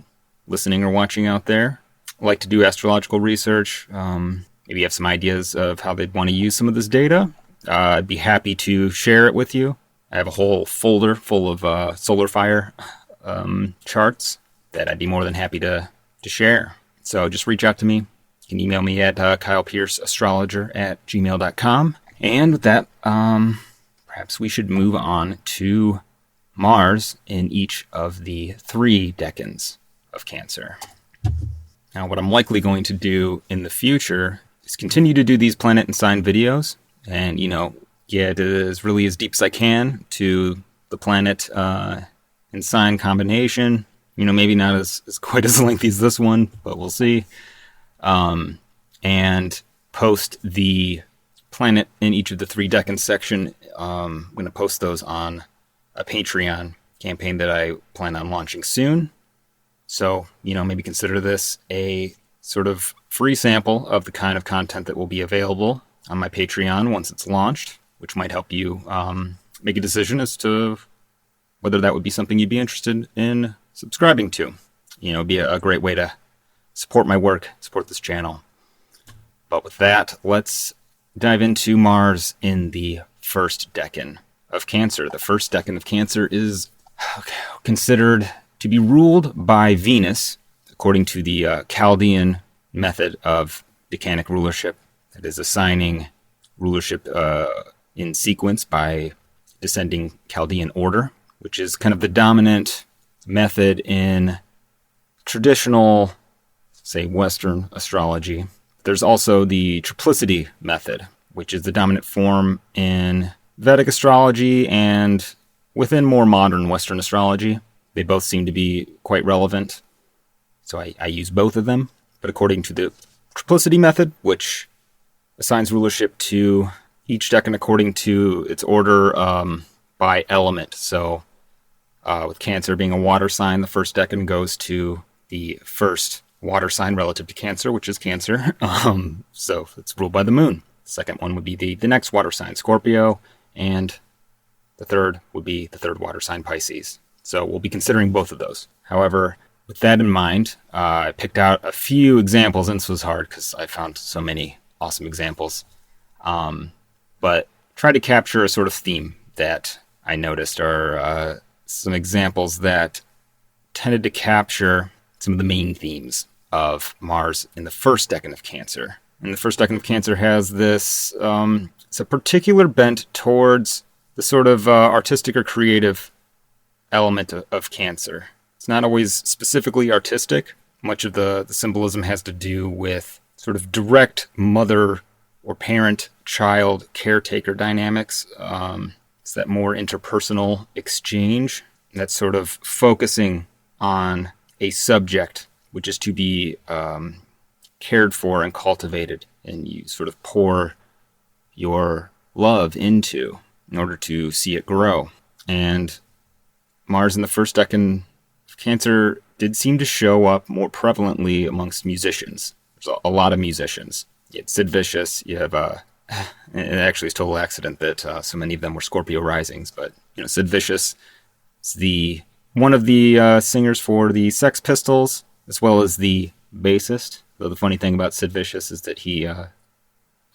listening or watching out there like to do astrological research, maybe you have some ideas of how they'd want to use some of this data, I'd be happy to share it with you. I have a whole folder full of solar fire charts that I'd be more than happy to share. So just reach out to me. You can email me at kylepierceastrologer@gmail.com. And with that, perhaps we should move on to Mars in each of the 3 decans of Cancer. Now, what I'm likely going to do in the future is continue to do these planet and sign videos and, get as really as deep as I can to the planet and sign combination. Maybe not as quite as lengthy as this one, but we'll see. And post the planet in each of the 3 decans section. I'm going to post those on a Patreon campaign that I plan on launching soon. So, maybe consider this a sort of free sample of the kind of content that will be available on my Patreon once it's launched, which might help you make a decision as to whether that would be something you'd be interested in subscribing to. It'd be a great way to support my work, support this channel. But with that, let's dive into Mars in the first decan of Cancer. The first decan of Cancer is considered to be ruled by Venus, according to the Chaldean method of decanic rulership. That is assigning rulership in sequence by descending Chaldean order, which is kind of the dominant method in traditional, say, Western astrology. There's also the triplicity method, which is the dominant form in Vedic astrology and within more modern Western astrology. They both seem to be quite relevant, so I use both of them. But according to the triplicity method, which assigns rulership to each decan according to its order by element. So with Cancer being a water sign, the first decan goes to the first water sign relative to Cancer, which is Cancer. So it's ruled by the moon. The second one would be the next water sign, Scorpio, and the third would be the third water sign, Pisces. So we'll be considering both of those. However, with that in mind, I picked out a few examples, and this was hard because I found so many awesome examples. But try to capture a sort of theme that I noticed, or some examples that tended to capture some of the main themes of Mars in the first decan of Cancer. And the first decan of Cancer has this, it's a particular bent towards the sort of artistic or creative element of Cancer. It's not always specifically artistic. Much of the symbolism has to do with sort of direct mother or parent-child caretaker dynamics. It's that more interpersonal exchange that's sort of focusing on a subject which is to be cared for and cultivated, and you sort of pour your love into in order to see it grow. And Mars in the first decan of Cancer did seem to show up more prevalently amongst musicians. There's a lot of musicians. You had Sid Vicious, you have, it actually is a total accident that so many of them were Scorpio risings, but Sid Vicious is one of the singers for the Sex Pistols, as well as the bassist. Though the funny thing about Sid Vicious is that he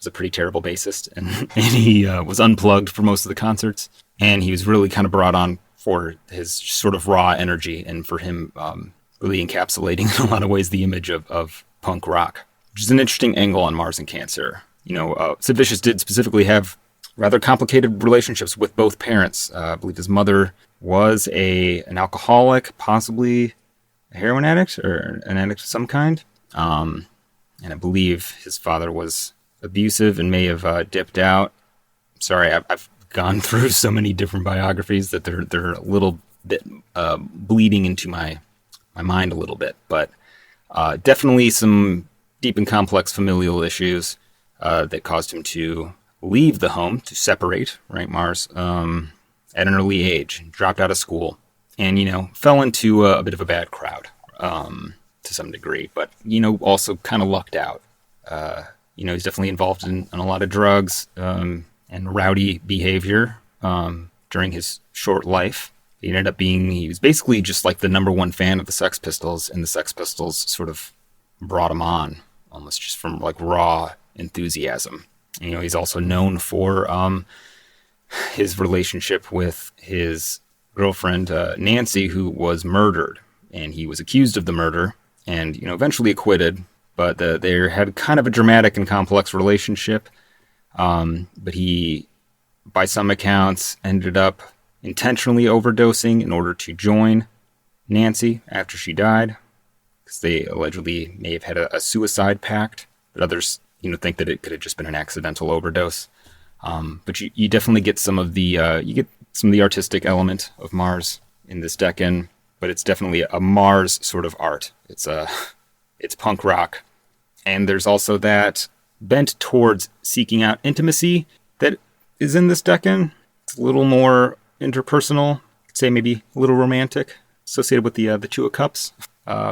was a pretty terrible bassist, and he was unplugged for most of the concerts. And he was really kind of brought on for his sort of raw energy, and for him really encapsulating in a lot of ways the image of punk rock, which is an interesting angle on Mars and Cancer. Sid Vicious did specifically have rather complicated relationships with both parents. I believe his mother was an alcoholic, possibly a heroin addict or an addict of some kind. And I believe his father was abusive and may have dipped out. Sorry, I've gone through so many different biographies that they're a little bit bleeding into my mind a little bit. But definitely some deep and complex familial issues that caused him to leave the home, to separate, right, Mars, at an early age, dropped out of school, and, fell into a bit of a bad crowd to some degree, but, also kind of lucked out. He's definitely involved in a lot of drugs and rowdy behavior during his short life. He was basically just like the number one fan of the Sex Pistols, and the Sex Pistols sort of brought him on, almost just from like raw enthusiasm. He's also known for his relationship with his girlfriend, Nancy, who was murdered. And he was accused of the murder and, eventually acquitted. But they had kind of a dramatic and complex relationship. But he, by some accounts, ended up intentionally overdosing in order to join Nancy after she died, because they allegedly may have had a suicide pact. But others think that it could have just been an accidental overdose. But you definitely get some of the artistic element of Mars in this Decan, but it's definitely a Mars sort of art. It's punk rock, and there's also that bent towards seeking out intimacy that is in this Decan. It's a little more interpersonal, I'd say maybe a little romantic, associated with the Two of Cups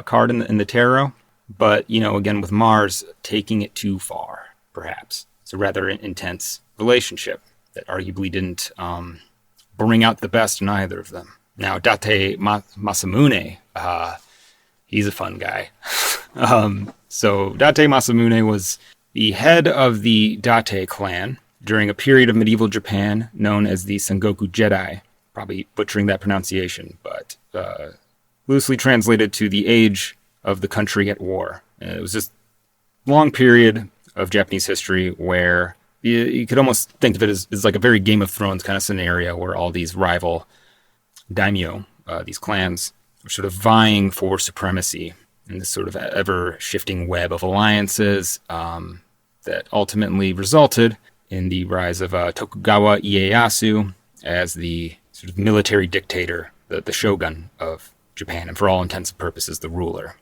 card in the tarot. But, again, with Mars, taking it too far, perhaps. It's a rather intense relationship that arguably didn't bring out the best in either of them. Now, Date Masamune, he's a fun guy. So Date Masamune was the head of the Date clan during a period of medieval Japan known as the Sengoku Jedi. Probably butchering that pronunciation, but loosely translated to the age of the country at war. It was this long period of Japanese history where you could almost think of it as like a very Game of Thrones kind of scenario, where all these rival daimyo, these clans, were sort of vying for supremacy in this sort of ever-shifting web of alliances that ultimately resulted in the rise of Tokugawa Ieyasu as the sort of military dictator, the shogun of Japan, and for all intents and purposes, the ruler.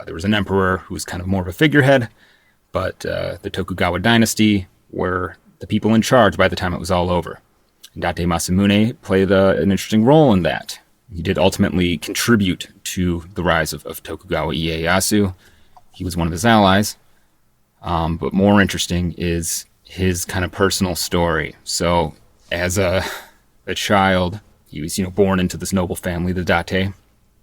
There was an emperor who was kind of more of a figurehead, but the Tokugawa dynasty were the people in charge by the time it was all over. And Date Masamune played an interesting role in that. He did ultimately contribute to the rise of Tokugawa Ieyasu. He was one of his allies. But more interesting is his kind of personal story. So as a child, he was born into this noble family, the Date.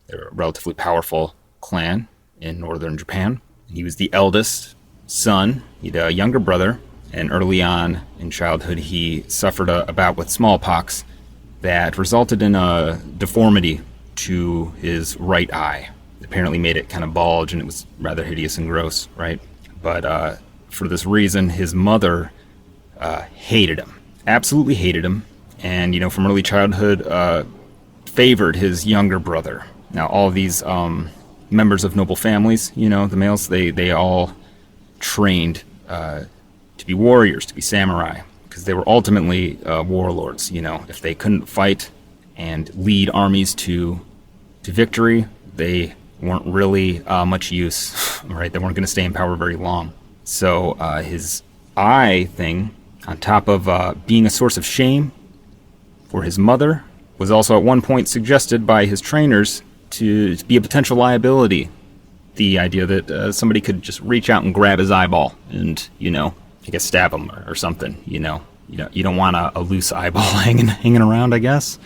They're a relatively powerful clan in northern Japan. He was the eldest son. He had a younger brother, and early on in childhood he suffered a bout with smallpox that resulted in a deformity to his right eye. It apparently made it kind of bulge, and it was rather hideous and gross, right? But for this reason, his mother hated him, absolutely hated him, and from early childhood favored his younger brother. Now all of these members of noble families, the males, they all trained to be warriors, to be samurai, because they were ultimately warlords. If they couldn't fight and lead armies to victory, they weren't really much use, right? They weren't going to stay in power very long. So his eye thing, on top of being a source of shame for his mother, was also at one point suggested by his trainers to be a potential liability. The idea that somebody could just reach out and grab his eyeball and, I guess stab him or something, You don't want a loose eyeball hanging around, I guess.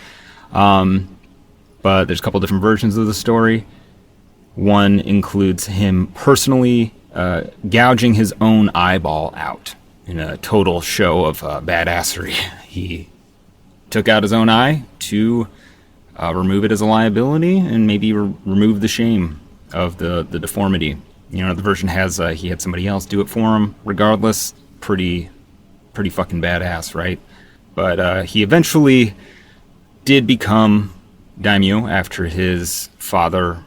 But there's a couple different versions of the story. One includes him personally gouging his own eyeball out in a total show of badassery. He took out his own eye to remove it as a liability and maybe remove the shame of the deformity. The version has he had somebody else do it for him. Regardless, pretty fucking badass, right? But he eventually did become daimyo after his father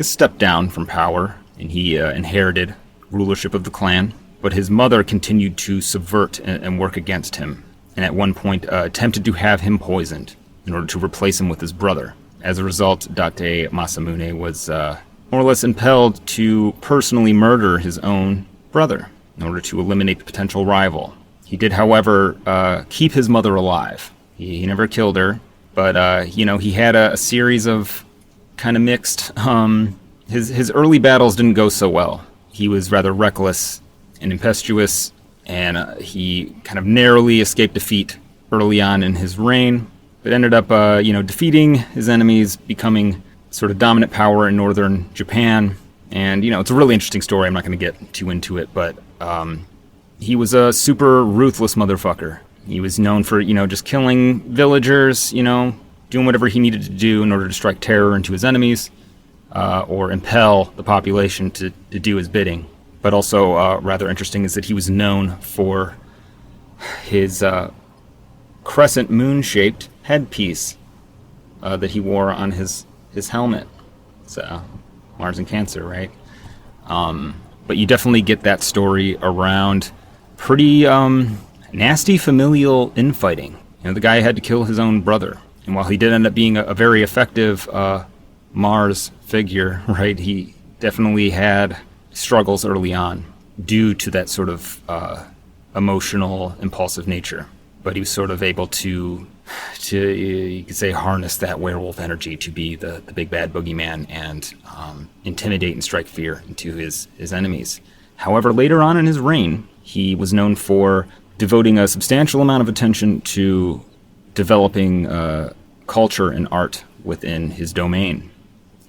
stepped down from power, and he inherited rulership of the clan. But his mother continued to subvert and work against him, and at one point attempted to have him poisoned in order to replace him with his brother. As a result, Date Masamune was more or less impelled to personally murder his own brother in order to eliminate the potential rival. He did, however, keep his mother alive. He never killed her, but he had a series of kind of mixed. His early battles didn't go so well. He was rather reckless and impetuous, and he kind of narrowly escaped defeat early on in his reign, but ended up, defeating his enemies, becoming sort of dominant power in northern Japan. And, it's a really interesting story. I'm not going to get too into it, but he was a super ruthless motherfucker. He was known for, just killing villagers, doing whatever he needed to do in order to strike terror into his enemies, or impel the population to do his bidding. But also rather interesting is that he was known for his crescent moon-shaped headpiece that he wore on his helmet. It's Mars and Cancer, right? But you definitely get that story around pretty nasty familial infighting. The guy had to kill his own brother. And while he did end up being a very effective Mars figure, right, he definitely had struggles early on due to that sort of emotional, impulsive nature. But he was sort of able to you could say, harness that werewolf energy to be the big bad boogeyman and intimidate and strike fear into his enemies. However, later on in his reign, he was known for devoting a substantial amount of attention to developing culture and art within his domain.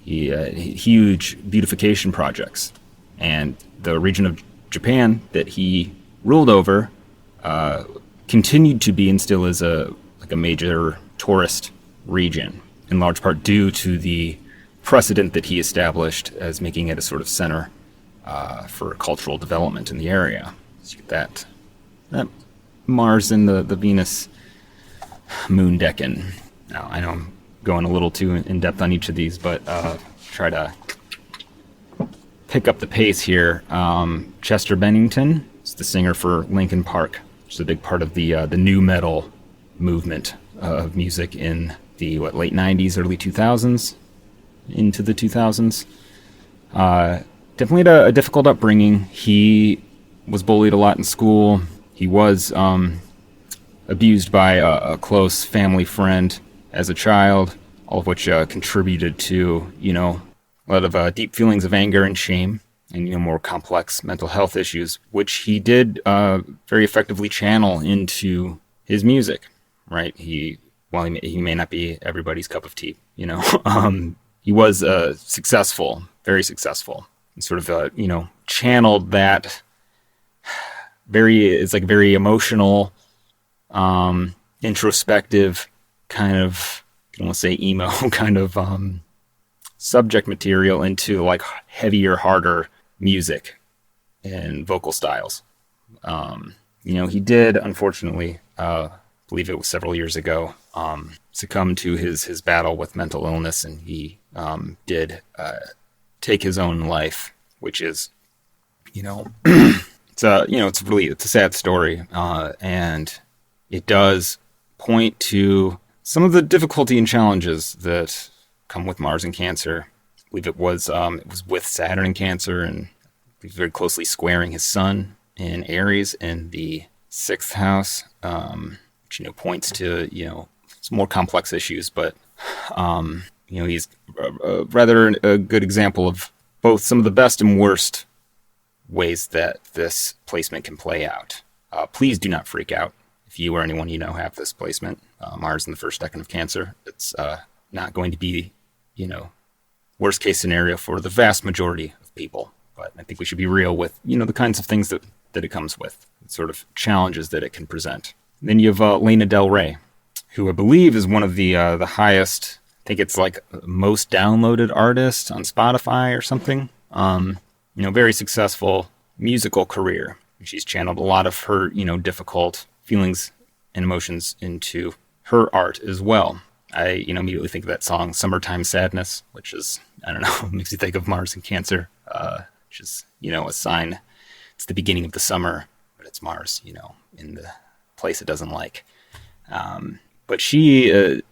He had huge beautification projects, and the region of Japan that he ruled over continued to be and still is a major tourist region, in large part due to the precedent that he established as making it a sort of center for cultural development in the area. So you get that Mars and the Venus moon Decan. Now, I know I'm going a little too in depth on each of these, but try to pick up the pace here. Chester Bennington is the singer for Linkin Park, which is a big part of the nu metal movement of music in the late 90s, early 2000s, into the 2000s. Definitely had a difficult upbringing. He was bullied a lot in school. He was abused by a close family friend as a child, all of which contributed to, a lot of deep feelings of anger and shame and, more complex mental health issues, which he did very effectively channel into his music. Right, he may not be everybody's cup of tea, he was successful, very successful, and sort of channeled that very emotional, introspective kind of, I don't want to say emo kind of subject material into like heavier, harder music and vocal styles. He did, unfortunately, I believe it was several years ago, succumbed to his battle with mental illness, and he did take his own life, which is, it's a sad story, and it does point to some of the difficulty and challenges that come with Mars and Cancer. I believe it was with Saturn and Cancer, and very closely squaring his sun in Aries in the 6th house. Which, points to, some more complex issues, but, he's rather a good example of both some of the best and worst ways that this placement can play out. Please do not freak out if you or anyone have this placement. Mars in the first decan of Cancer. It's not going to be, worst case scenario for the vast majority of people, but I think we should be real with, the kinds of things that that it comes with, sort of challenges that it can present. Then you have Lana Del Rey, who I believe is one of the highest, I think it's like most downloaded artist on Spotify or something. Very successful musical career. She's channeled a lot of her, difficult feelings and emotions into her art as well. I, immediately think of that song, Summertime Sadness, which is, I don't know, makes you think of Mars and Cancer, which is, a sign. It's the beginning of the summer, but it's Mars, in the place it doesn't like. But she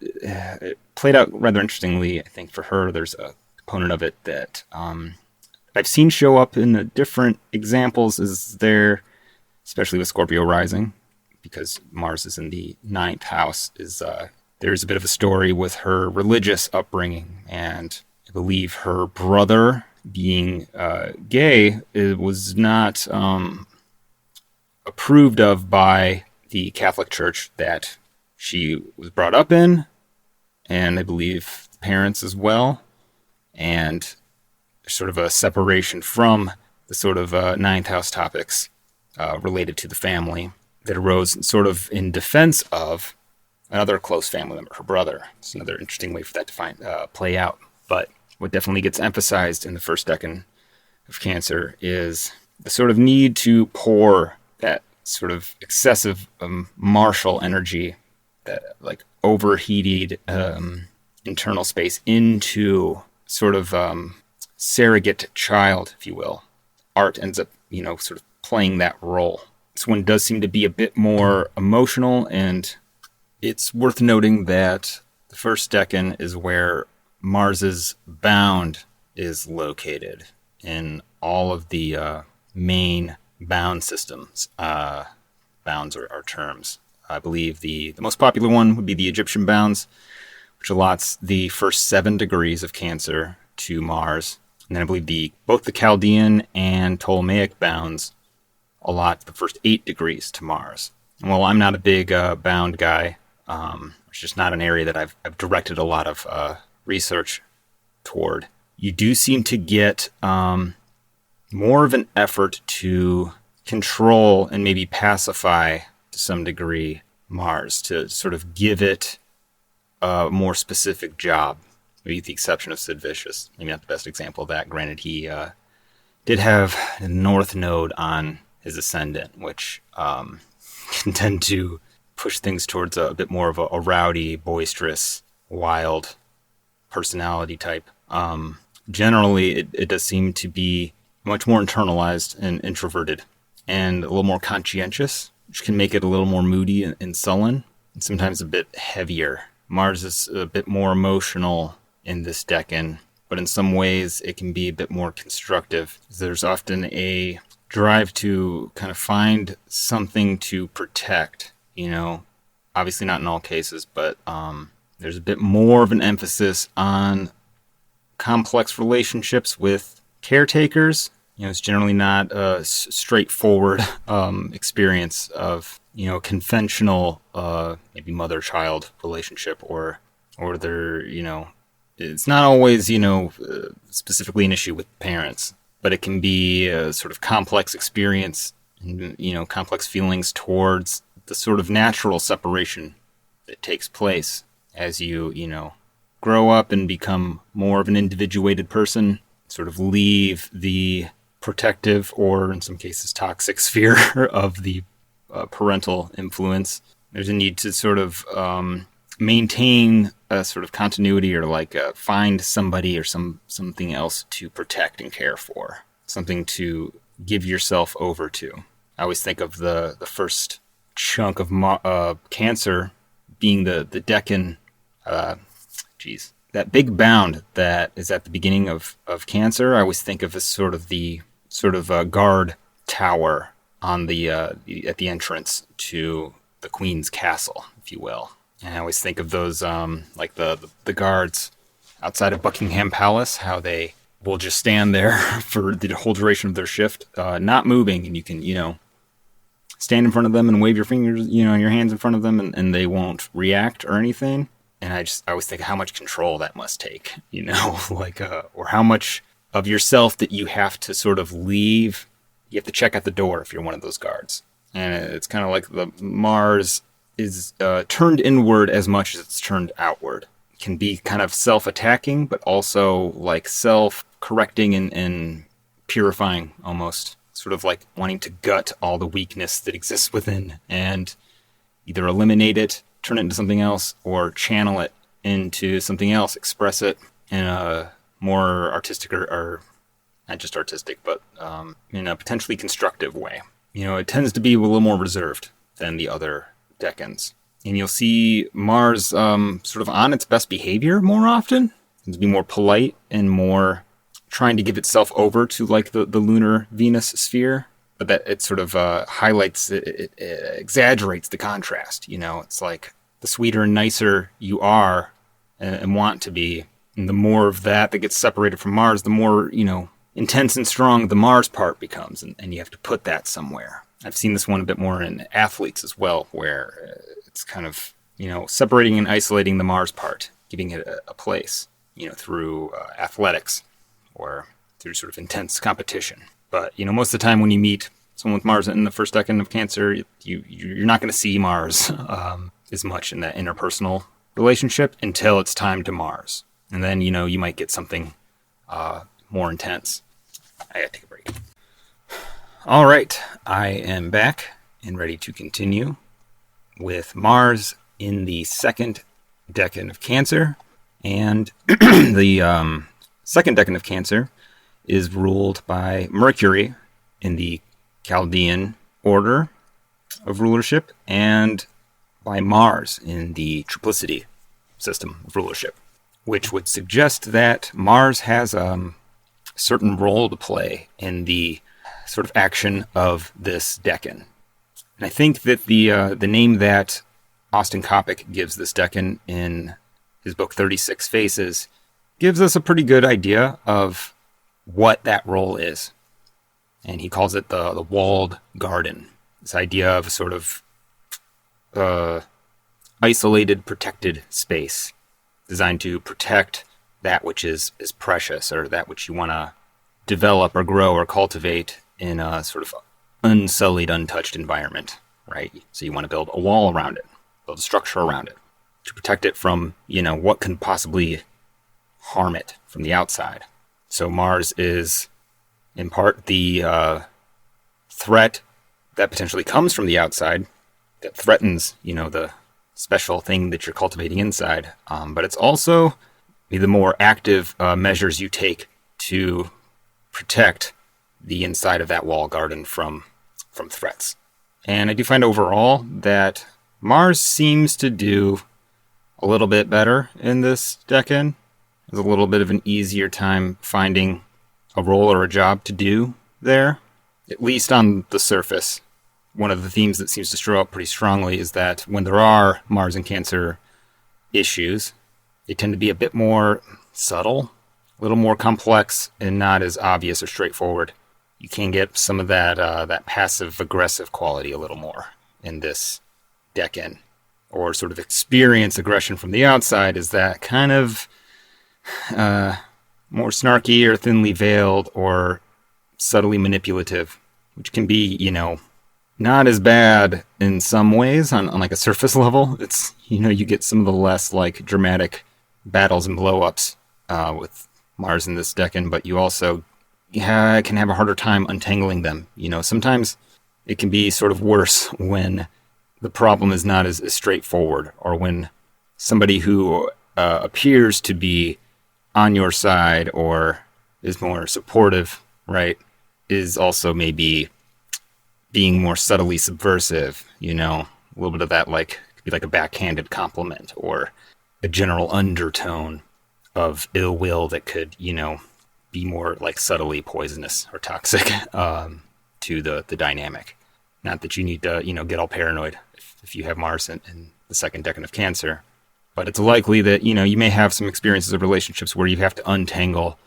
played out rather interestingly. I think for her, there's a component of it that I've seen show up in different examples is there, especially with Scorpio rising, because Mars is in the 9th house, is there's a bit of a story with her religious upbringing. And I believe her brother being gay, it was not approved of by the Catholic Church that she was brought up in, and I believe parents as well, and sort of a separation from the sort of 9th house topics related to the family that arose sort of in defense of another close family member, her brother. It's another interesting way for that to play out. But what definitely gets emphasized in the first decan of Cancer is the sort of need to pour that sort of excessive martial energy, that like overheated internal space into sort of surrogate child, if you will. Art ends up, sort of playing that role. This one does seem to be a bit more emotional, and it's worth noting that the first decan is where Mars's bound is located in all of the main bound systems. Bounds are terms. I believe the most popular one would be the Egyptian bounds, which allots the first 7 degrees of Cancer to Mars. And then I believe both the Chaldean and Ptolemaic bounds allot the first 8 degrees to Mars. And while I'm not a big bound guy, it's just not an area that I've directed a lot of research toward. You do seem to get more of an effort to control and maybe pacify to some degree Mars, to sort of give it a more specific job. Maybe with the exception of Sid Vicious. Maybe not the best example of that. Granted, he did have a north node on his ascendant, which can tend to push things towards a bit more of a rowdy, boisterous, wild personality type. Generally, it does seem to be much more internalized and introverted, and a little more conscientious, which can make it a little more moody and sullen, and sometimes a bit heavier. Mars is a bit more emotional in this decan, but in some ways it can be a bit more constructive. There's often a drive to kind of find something to protect, obviously not in all cases, but there's a bit more of an emphasis on complex relationships with caretakers. It's generally not a straightforward experience of, conventional maybe mother-child relationship, or they're, it's not always, specifically an issue with parents, but it can be a sort of complex experience, and, complex feelings towards the sort of natural separation that takes place as you, grow up and become more of an individuated person, sort of leave the protective, or in some cases toxic sphere of the parental influence. There's a need to sort of maintain a sort of continuity, or like find somebody or something else to protect and care for, something to give yourself over to. I always think of the first chunk of Cancer being the decan, that big bound that is at the beginning of Cancer. I always think of as sort of guard tower on the at the entrance to the Queen's castle, if you will. And I always think of those like the guards outside of Buckingham Palace, how they will just stand there for the whole duration of their shift, not moving, and you can stand in front of them and wave your fingers, and your hands in front of them, and they won't react or anything. And I always think how much control that must take, or how much of yourself that you have to sort of leave you have to check at the door if you're one of those guards. And it's kind of like the Mars is turned inward as much as it's turned outward. It can be kind of self-attacking, but also like self-correcting and purifying almost. Sort of like wanting to gut all the weakness that exists within and either eliminate it, turn it into something else, or channel it into something else, express it in a more artistic or not just artistic, but in a potentially constructive way. It tends to be a little more reserved than the other Decans. And you'll see Mars sort of on its best behavior more often. It tends to be more polite and more trying to give itself over to like the lunar Venus sphere, but that it sort of highlights, it exaggerates the contrast. It's like the sweeter and nicer you are and want to be, and the more of that gets separated from Mars, the more, intense and strong the Mars part becomes, and you have to put that somewhere. I've seen this one a bit more in athletes as well, where it's kind of, separating and isolating the Mars part, giving it a place, through athletics, or through sort of intense competition. But, most of the time when you meet someone with Mars in the first decan of Cancer, you're not going to see Mars as much in that interpersonal relationship until it's time to Mars. And then, you might get something more intense. I gotta take a break. All right, I am back and ready to continue with Mars in the second decan of Cancer. And the second decan of Cancer is ruled by Mercury in the Chaldean order of rulership and by Mars in the triplicity system of rulership, which would suggest that Mars has a certain role to play in the sort of action of this decan. And I think that the name that Austin Coppock gives this decan in his book 36 Faces gives us a pretty good idea of what that role is. And he calls it the walled garden. This idea of a sort of isolated, protected space designed to protect that which is precious, or that which you want to develop or grow or cultivate in a sort of unsullied, untouched environment, right? So you want to build a wall around it, build a structure around it to protect it from, what can possibly harm it from the outside. So Mars is in part the threat that potentially comes from the outside that threatens, the special thing that you're cultivating inside. But it's also the more active measures you take to protect the inside of that wall garden from threats. And I do find overall that Mars seems to do a little bit better in this decan. There's a little bit of an easier time finding a role or a job to do there, at least on the surface. One of the themes that seems to show up pretty strongly is that when there are Mars and Cancer issues, they tend to be a bit more subtle, a little more complex, and not as obvious or straightforward. You can get some of that passive-aggressive quality a little more in this decan, or sort of experience aggression from the outside is that kind of more snarky or thinly veiled or subtly manipulative, which can be, not as bad in some ways on like a surface level. It's, you get some of the less like dramatic battles and blow-ups with Mars in this decan, but you also can have a harder time untangling them. Sometimes it can be sort of worse when the problem is not as straightforward, or when somebody who appears to be on your side or is more supportive, right, is also maybe being more subtly subversive, a little bit of that, like, could be like a backhanded compliment or a general undertone of ill will that could, be more like subtly poisonous or toxic to the dynamic. Not that you need to, get all paranoid if you have Mars in the second decan of Cancer, but it's likely that, you may have some experiences of relationships where you have to untangle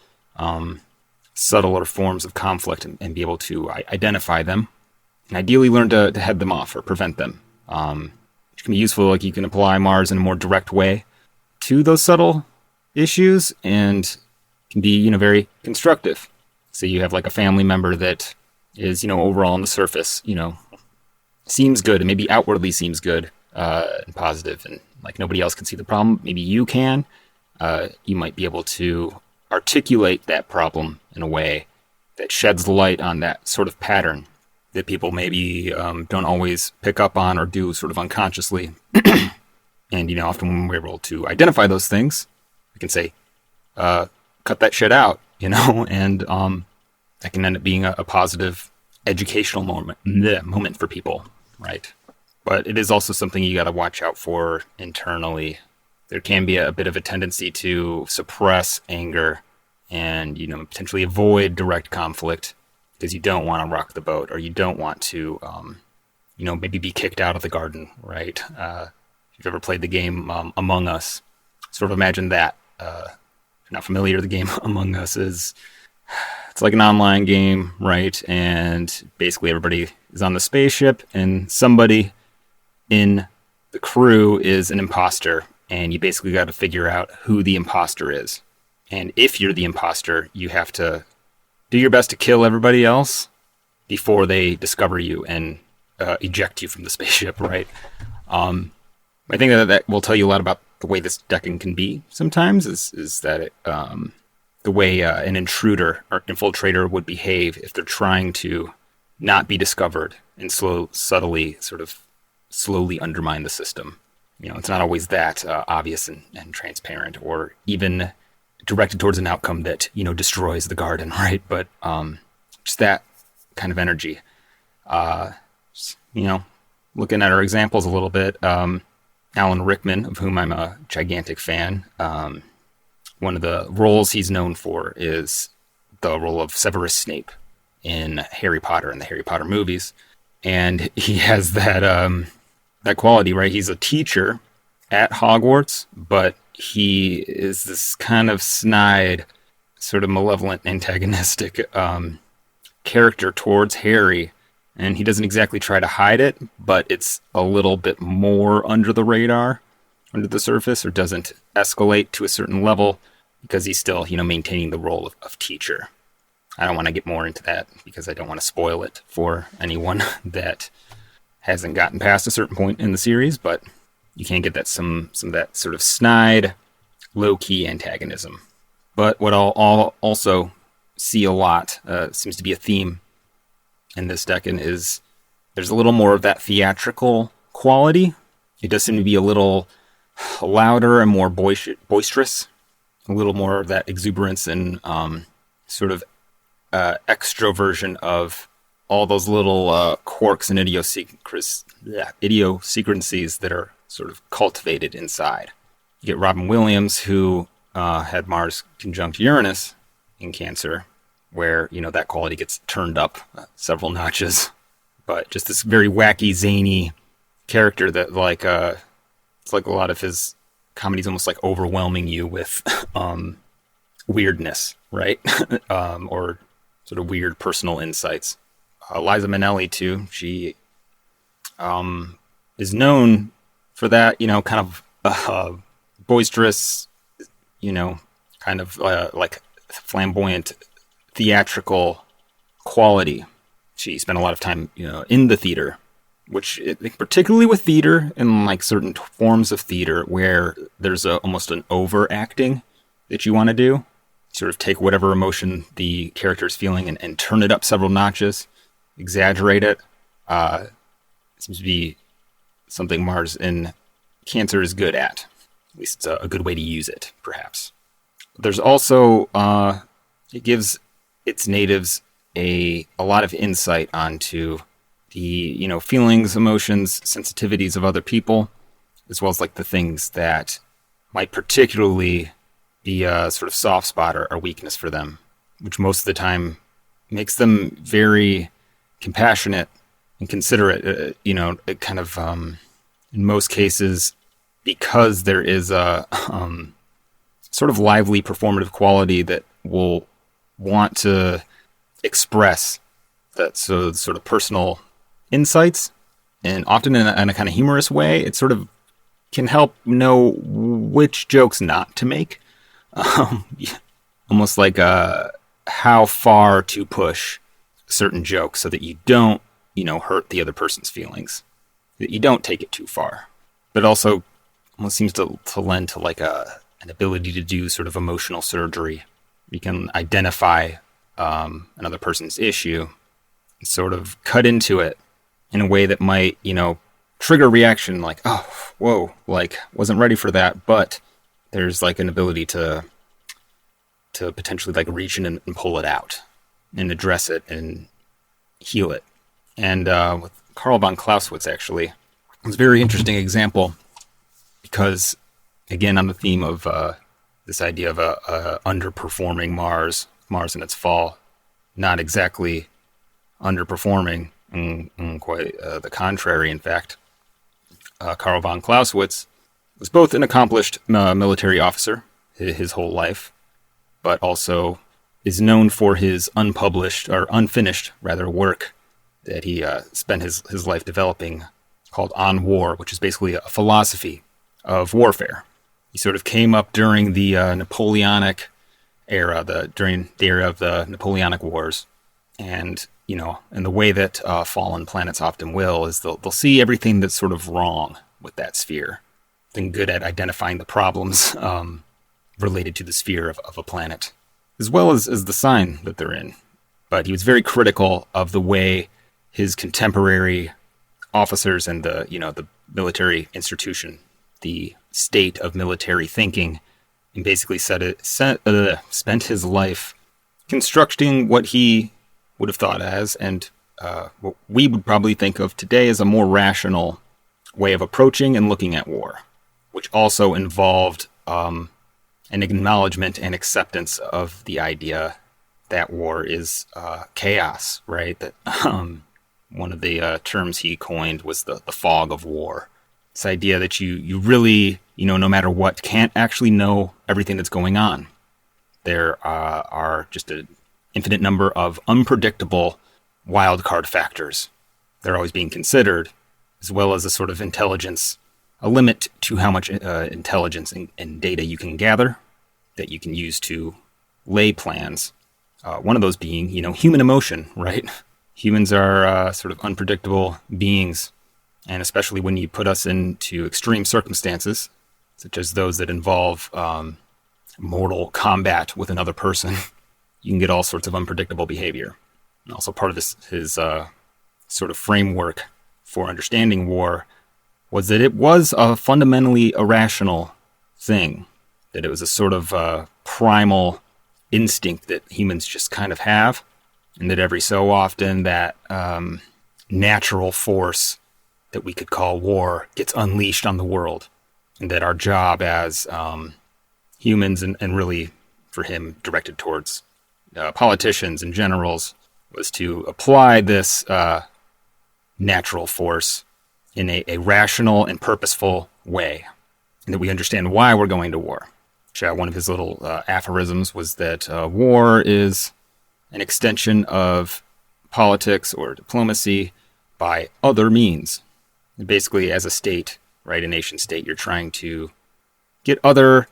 subtler forms of conflict and be able to identify them, and ideally learn to head them off or prevent them, which can be useful. Like, you can apply Mars in a more direct way to those subtle issues and can be, very constructive. So you have like a family member that is, overall on the surface, seems good and maybe outwardly seems good and positive, and like nobody else can see the problem. Maybe you can. You might be able to articulate that problem in a way that sheds light on that sort of pattern that people maybe don't always pick up on or do sort of unconsciously. And, often when we're able to identify those things, we can say, cut that shit out, and that can end up being a positive educational moment for people, right? But it is also something you got to watch out for internally. There can be a bit of a tendency to suppress anger and, potentially avoid direct conflict because you don't want to rock the boat, or you don't want to, maybe be kicked out of the garden, right? If you've ever played the game Among Us, sort of imagine that. If you're not familiar, the game Among Us it's like an online game, right? And basically everybody is on the spaceship, and somebody in the crew is an imposter, and you basically got to figure out who the imposter is. And if you're the imposter, you have to do your best to kill everybody else before they discover you and eject you from the spaceship, right? I think that will tell you a lot about the way this Decan can be sometimes, is that the way an intruder or infiltrator would behave if they're trying to not be discovered and subtly slowly undermine the system. It's not always that obvious and transparent, or even directed towards an outcome that, destroys the garden, right? But just that kind of energy. Looking at our examples a little bit, Alan Rickman, of whom I'm a gigantic fan, one of the roles he's known for is the role of Severus Snape in Harry Potter and the Harry Potter movies. And he has that quality, right? He's a teacher at Hogwarts, but he is this kind of snide, sort of malevolent, antagonistic character towards Harry. And he doesn't exactly try to hide it, but it's a little bit more under the radar, under the surface, or doesn't escalate to a certain level because he's still, maintaining the role of teacher. I don't want to get more into that because I don't want to spoil it for anyone that hasn't gotten past a certain point in the series, but you can get that some of that sort of snide, low-key antagonism. But what I'll also see a lot, seems to be a theme in this Decan, is there's a little more of that theatrical quality. It does seem to be a little louder and more boisterous, a little more of that exuberance and sort of extroversion of all those little quirks and idiosyncrasies that are sort of cultivated inside. You get Robin Williams, who had Mars conjunct Uranus in Cancer, where, that quality gets turned up several notches. But just this very wacky, zany character that, it's like a lot of his comedy's almost like overwhelming you with weirdness, right? Or sort of weird personal insights. Liza Minnelli, too, she is known for that, kind of boisterous, kind of like flamboyant, theatrical quality. She spent a lot of time, in the theater, which, particularly with theater and like certain forms of theater where there's almost an overacting that you want to do, sort of take whatever emotion the character is feeling and turn it up several notches, exaggerate it. Seems to be something Mars in Cancer is good at. At least it's a good way to use it, perhaps. There's also, it gives its natives a lot of insight onto the, feelings, emotions, sensitivities of other people, as well as like the things that might particularly be a sort of soft spot or weakness for them, which most of the time makes them very compassionate and considerate, it kind of, in most cases, because there is a sort of lively performative quality that will want to express that sort of personal insights, and often in a kind of humorous way. It sort of can help know which jokes not to make. Almost like how far to push certain joke so that you don't, hurt the other person's feelings, that you don't take it too far. But also almost seems to lend to like an ability to do sort of emotional surgery. You can identify another person's issue and sort of cut into it in a way that might, trigger a reaction like, oh, whoa, like wasn't ready for that. But there's like an ability to potentially like reach in and pull it out and address it and heal it. And with Karl von Clausewitz, actually, it was a very interesting example because, again, on the theme of this idea of a underperforming Mars in its fall, not exactly underperforming, and quite the contrary, in fact. Karl von Clausewitz was both an accomplished military officer his whole life, but also is known for his unfinished work that he spent his life developing called On War, which is basically a philosophy of warfare. He sort of came up during the Napoleonic era, during the era of the Napoleonic Wars. And, and the way that fallen planets often will is they'll see everything that's sort of wrong with that sphere. They're good at identifying the problems related to the sphere of a planet, as well as the sign that they're in. But he was very critical of the way his contemporary officers and the military institution, the state of military thinking, and basically spent his life constructing what he would have thought as, and what we would probably think of today as a more rational way of approaching and looking at war, which also involved an acknowledgement and acceptance of the idea that war is chaos, right? That one of the terms he coined was the fog of war. This idea that you really, no matter what, can't actually know everything that's going on. There are just an infinite number of unpredictable wildcard factors. They're always being considered, as well as a sort of intelligence, a limit to how much intelligence and data you can gather that you can use to lay plans. One of those being, human emotion, right? Humans are sort of unpredictable beings, and especially when you put us into extreme circumstances, such as those that involve mortal combat with another person, you can get all sorts of unpredictable behavior. And also part of his sort of framework for understanding war was that it was a fundamentally irrational thing, that it was a sort of primal instinct that humans just kind of have, and that every so often that natural force that we could call war gets unleashed on the world, and that our job as humans, and really for him directed towards politicians and generals, was to apply this natural force in a rational and purposeful way, and that we understand why we're going to war. One of his little aphorisms was that war is an extension of politics or diplomacy by other means. And basically, as a state, right, a nation state, you're trying to get other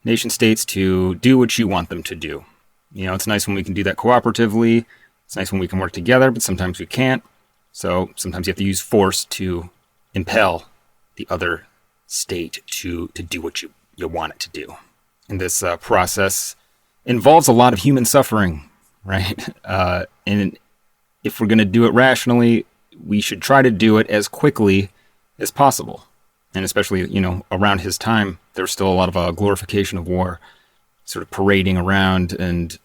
nation states to do what you want them to do. It's nice when we can do that cooperatively. It's nice when we can work together, but sometimes we can't. So sometimes you have to use force to impel the other state to do what you want it to do. And this process involves a lot of human suffering, right? And if we're going to do it rationally, we should try to do it as quickly as possible. And especially, around his time, there's still a lot of glorification of war, sort of parading around, and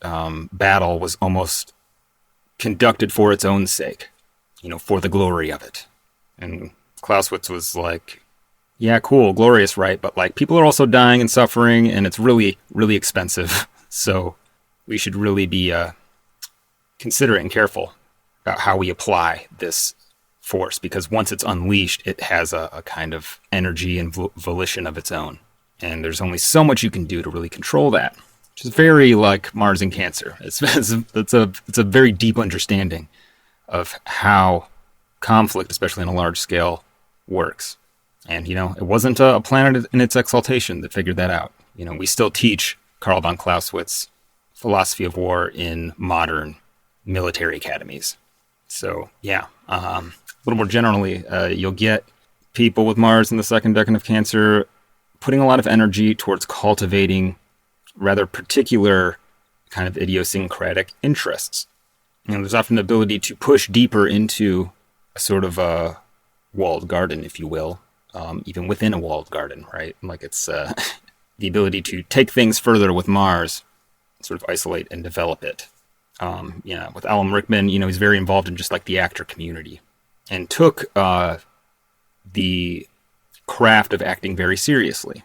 battle was almost conducted for its own sake, for the glory of it. And Clausewitz was like, yeah, cool, glorious, right? But like, people are also dying and suffering, and it's really, really expensive. So we should really be considerate and careful about how we apply this force, because once it's unleashed, it has a kind of energy and volition of its own. And there's only so much you can do to really control that, which is very like Mars and Cancer. It's a very deep understanding of how conflict, especially on a large scale, works. And, it wasn't a planet in its exaltation that figured that out. We still teach Karl von Clausewitz philosophy of war in modern military academies. So, yeah, a little more generally, you'll get people with Mars in the second decan of Cancer putting a lot of energy towards cultivating rather particular kind of idiosyncratic interests. There's often the ability to push deeper into a sort of a walled garden, if you will, even within a walled garden, right? Like it's the ability to take things further with Mars, sort of isolate and develop it. With Alan Rickman, he's very involved in just like the actor community and took the craft of acting very seriously.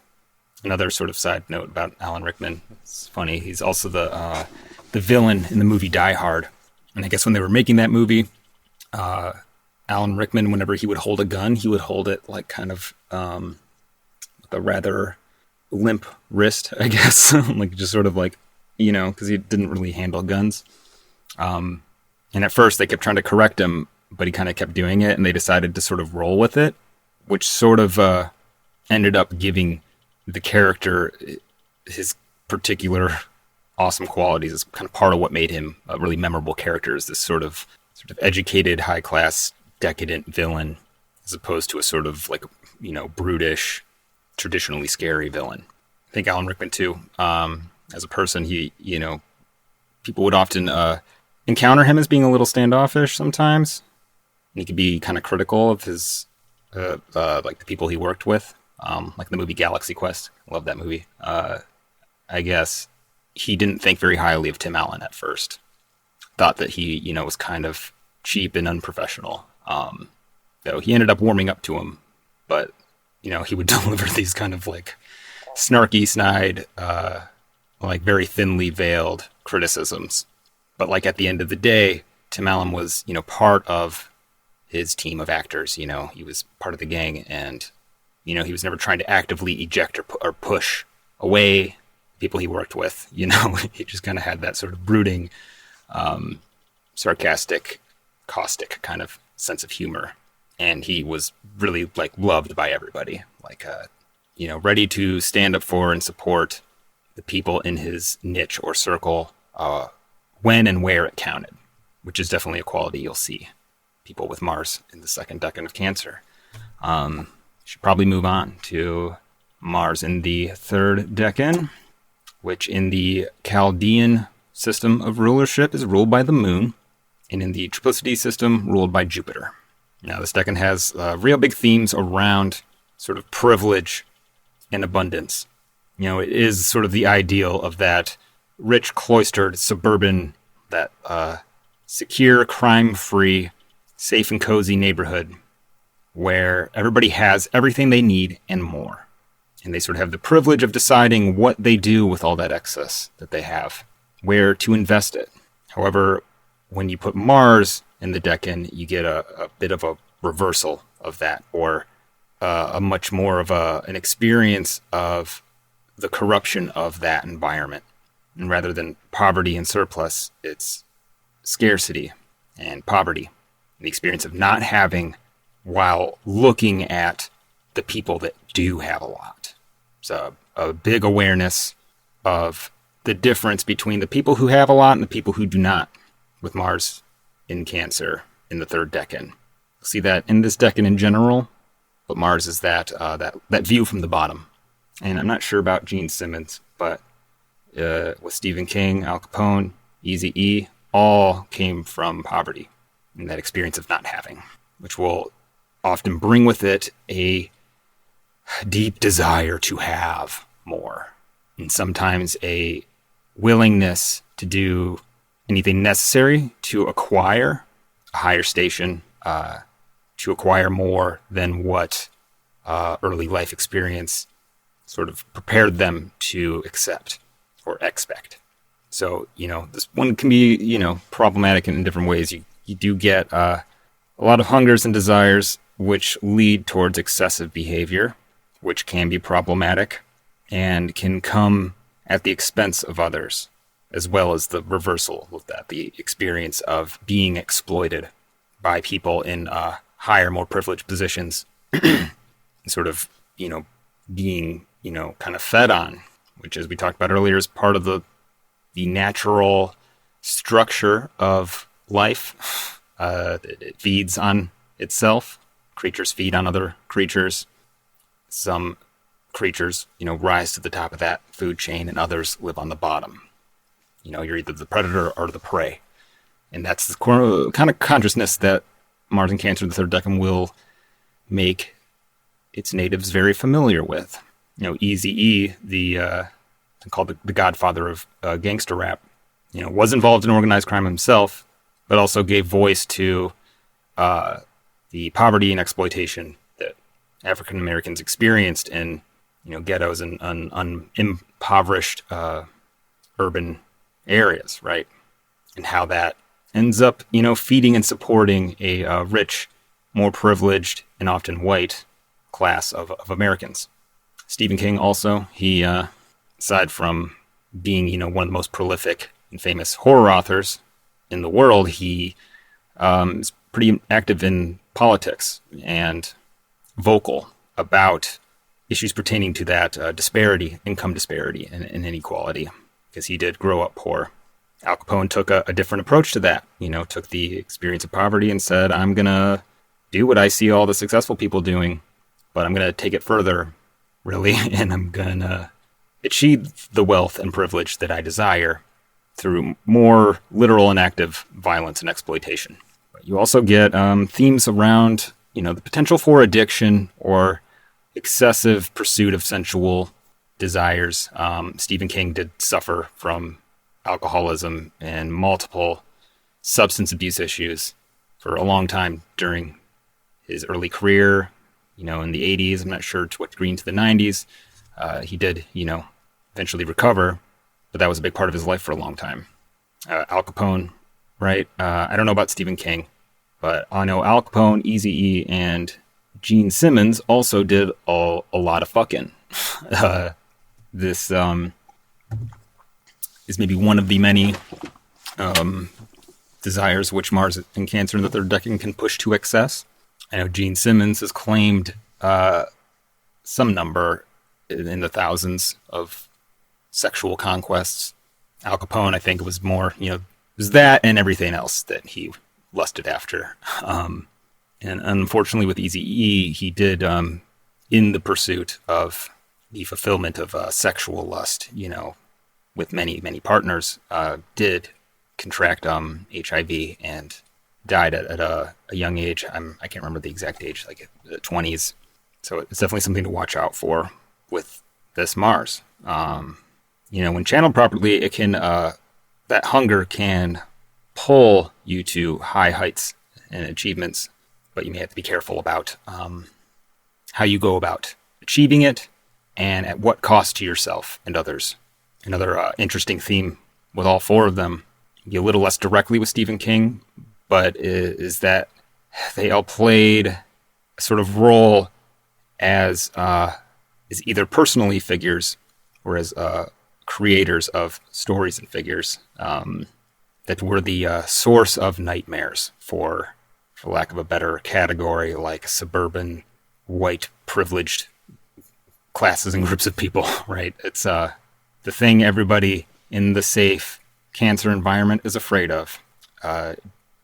Another sort of side note about Alan Rickman, it's funny, he's also the villain in the movie Die Hard. And I guess when they were making that movie, Alan Rickman, whenever he would hold a gun, he would hold it like kind of with a rather limp wrist, I guess. Like just sort of like, because he didn't really handle guns. And at first they kept trying to correct him, but he kind of kept doing it, and they decided to sort of roll with it, which sort of ended up giving the character his particular awesome qualities. It's kind of part of what made him a really memorable character, is this sort of educated, high-class, decadent villain, as opposed to a sort of like, brutish, traditionally scary villain. I think Alan Rickman too, as a person, he, people would often encounter him as being a little standoffish sometimes. And he could be kind of critical of his, like the people he worked with, like the movie Galaxy Quest. I love that movie. I guess he didn't think very highly of Tim Allen at first. Thought that he, was kind of cheap and unprofessional. Though he ended up warming up to him, but, he would deliver these kind of like snarky, snide, like very thinly veiled criticisms. But like at the end of the day, Tim Allen was, part of his team of actors. He was part of the gang, and, he was never trying to actively eject or push away people he worked with. He just kind of had that sort of brooding, sarcastic, caustic kind of sense of humor. And he was really like loved by everybody, like, ready to stand up for and support the people in his niche or circle, when and where it counted, which is definitely a quality you'll see people with Mars in the second decan of Cancer. Should probably move on to Mars in the third decan, which in the Chaldean system of rulership is ruled by the moon, and in the triplicity system ruled by Jupiter. Now, this decan has real big themes around sort of privilege and abundance. It is sort of the ideal of that rich, cloistered, suburban, that secure, crime-free, safe and cozy neighborhood where everybody has everything they need and more. And they sort of have the privilege of deciding what they do with all that excess that they have, where to invest it. However, when you put Mars in the decan, you get a bit of a reversal of that, or a much more of an experience of the corruption of that environment. And rather than poverty and surplus, it's scarcity and poverty. The experience of not having while looking at the people that do have a lot. So a big awareness of the difference between the people who have a lot and the people who do not, with Mars in Cancer in the third decan. You'll see that in this decan in general, but Mars is that view from the bottom. And I'm not sure about Gene Simmons, but with Stephen King, Al Capone, Eazy-E, all came from poverty and that experience of not having, which will often bring with it a deep desire to have more, and sometimes a willingness to do anything necessary to acquire a higher station, to acquire more than what early life experience sort of prepared them to accept or expect. So, this one can be, problematic in different ways. You do get a lot of hungers and desires which lead towards excessive behavior, which can be problematic and can come at the expense of others, as well as the reversal of that, the experience of being exploited by people in higher, more privileged positions, sort of, being, kind of fed on, which, as we talked about earlier, is part of the natural structure of life. It feeds on itself. Creatures feed on other creatures. Some creatures, rise to the top of that food chain, and others live on the bottom. You're either the predator or the prey. And that's the kind of consciousness that Mars in Cancer, the third decan, will make its natives very familiar with. Eazy-E, called the godfather of gangster rap, was involved in organized crime himself, but also gave voice to the poverty and exploitation that African Americans experienced in, ghettos and impoverished urban areas, right? And how that ends up, feeding and supporting a rich, more privileged, and often white class of Americans. Stephen King also, he, aside from being, one of the most prolific and famous horror authors in the world, he is pretty active in politics and vocal about issues pertaining to that disparity, income disparity, and inequality, because he did grow up poor. Al Capone took a different approach to that, took the experience of poverty and said, I'm going to do what I see all the successful people doing, but I'm going to take it further, really, and I'm going to achieve the wealth and privilege that I desire through more literal and active violence and exploitation. But you also get themes around, the potential for addiction or excessive pursuit of sensual desires. Stephen King did suffer from alcoholism and multiple substance abuse issues for a long time during his early career, in the 80s. I'm not sure to what degree into the 90s. He did, eventually recover, but that was a big part of his life for a long time. Al Capone, right? I don't know about Stephen King, but I know Al Capone, Eazy-E, and Gene Simmons also did a lot of fucking. This is maybe one of the many desires which Mars in Cancer in the third decan can push to excess. I know Gene Simmons has claimed some number in the thousands of sexual conquests. Al Capone, I think, was more, was that and everything else that he lusted after. And unfortunately with Eazy-E, he did, in the pursuit of the fulfillment of sexual lust, with many, many partners, did contract HIV and died at a young age. I can't remember the exact age, like the 20s. So it's definitely something to watch out for with this Mars. When channeled properly, it can, that hunger can pull you to high heights and achievements, but you may have to be careful about how you go about achieving it and at what cost to yourself and others. Another interesting theme with all four of them, a little less directly with Stephen King, but is that they all played a sort of role as either personally figures or as creators of stories and figures that were the source of nightmares for lack of a better category, like suburban, white, privileged classes and groups of people, right? It's the thing everybody in the safe Cancer environment is afraid of.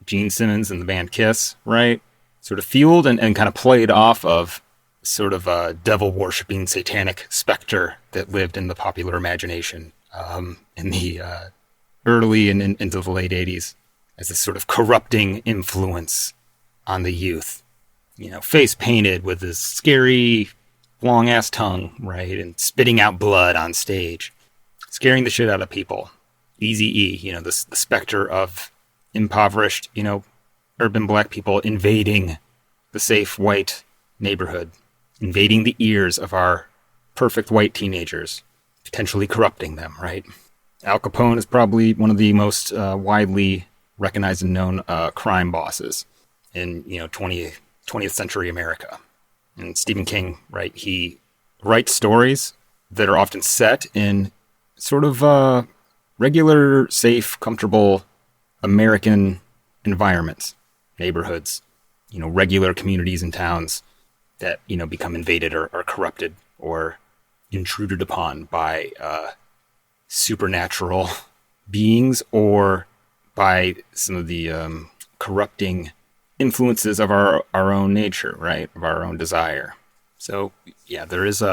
Gene Simmons and the band Kiss, right? Sort of fueled and kind of played off of sort of a devil-worshipping satanic specter that lived in the popular imagination in the early and into the late 80s as this sort of corrupting influence on the youth. Face painted with this scary long-ass tongue, right? And spitting out blood on stage, scaring the shit out of people. Eazy-E, the specter of impoverished, urban black people invading the safe white neighborhood, invading the ears of our perfect white teenagers, potentially corrupting them, right? Al Capone is probably one of the most widely recognized and known crime bosses in, 20th century America. And Stephen King, right, he writes stories that are often set in sort of regular, safe, comfortable American environments, neighborhoods, regular communities and towns that, become invaded or corrupted or intruded upon by supernatural beings or by some of the corrupting influences of our own nature, right? Of our own desire. So, yeah, there is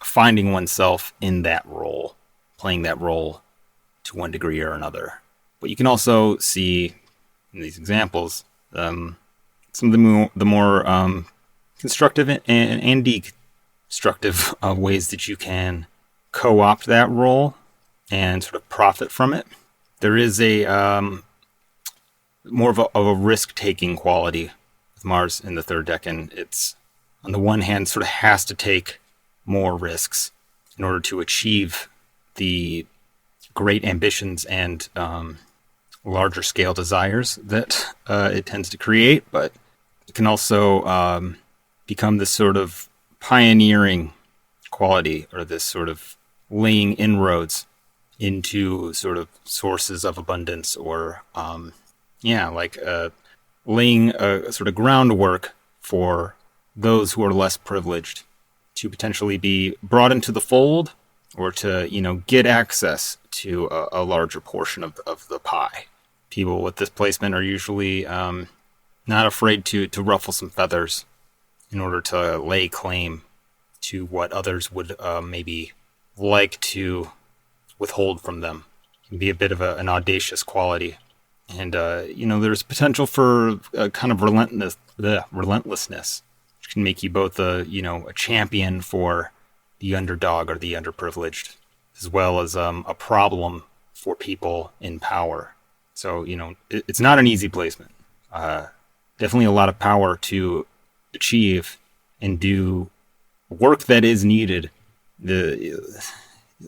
finding oneself in that role, playing that role to one degree or another. But you can also see in these examples some of the more constructive and destructive ways that you can co-opt that role and sort of profit from it. There is a more of a risk-taking quality with Mars in the third decan. It's, on the one hand, sort of has to take more risks in order to achieve the great ambitions and larger scale desires that it tends to create, but it can also become this sort of pioneering quality, or this sort of laying inroads into sort of sources of abundance, or laying a sort of groundwork for those who are less privileged to potentially be brought into the fold, or to, get access to a larger portion of the pie. People with this placement are usually not afraid to ruffle some feathers in order to lay claim to what others would maybe like to withhold from them. It can be a bit of an audacious quality. And, there's potential for a kind of relentlessness, which can make you both a champion for the underdog or the underprivileged, as well as a problem for people in power. So, it's not an easy placement. Definitely a lot of power to achieve and do work that is needed. You'll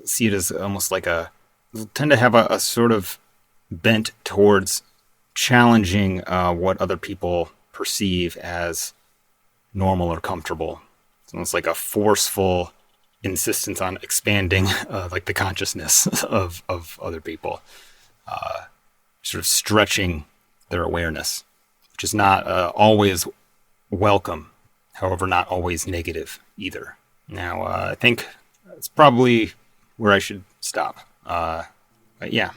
see it as almost like you'll tend to have a sort of bent towards challenging what other people perceive as normal or comfortable. It's almost like a forceful insistence on expanding like the consciousness of other people, sort of stretching their awareness, which is not always welcome, however not always negative either. Now, I think that's probably where I should stop. But yeah,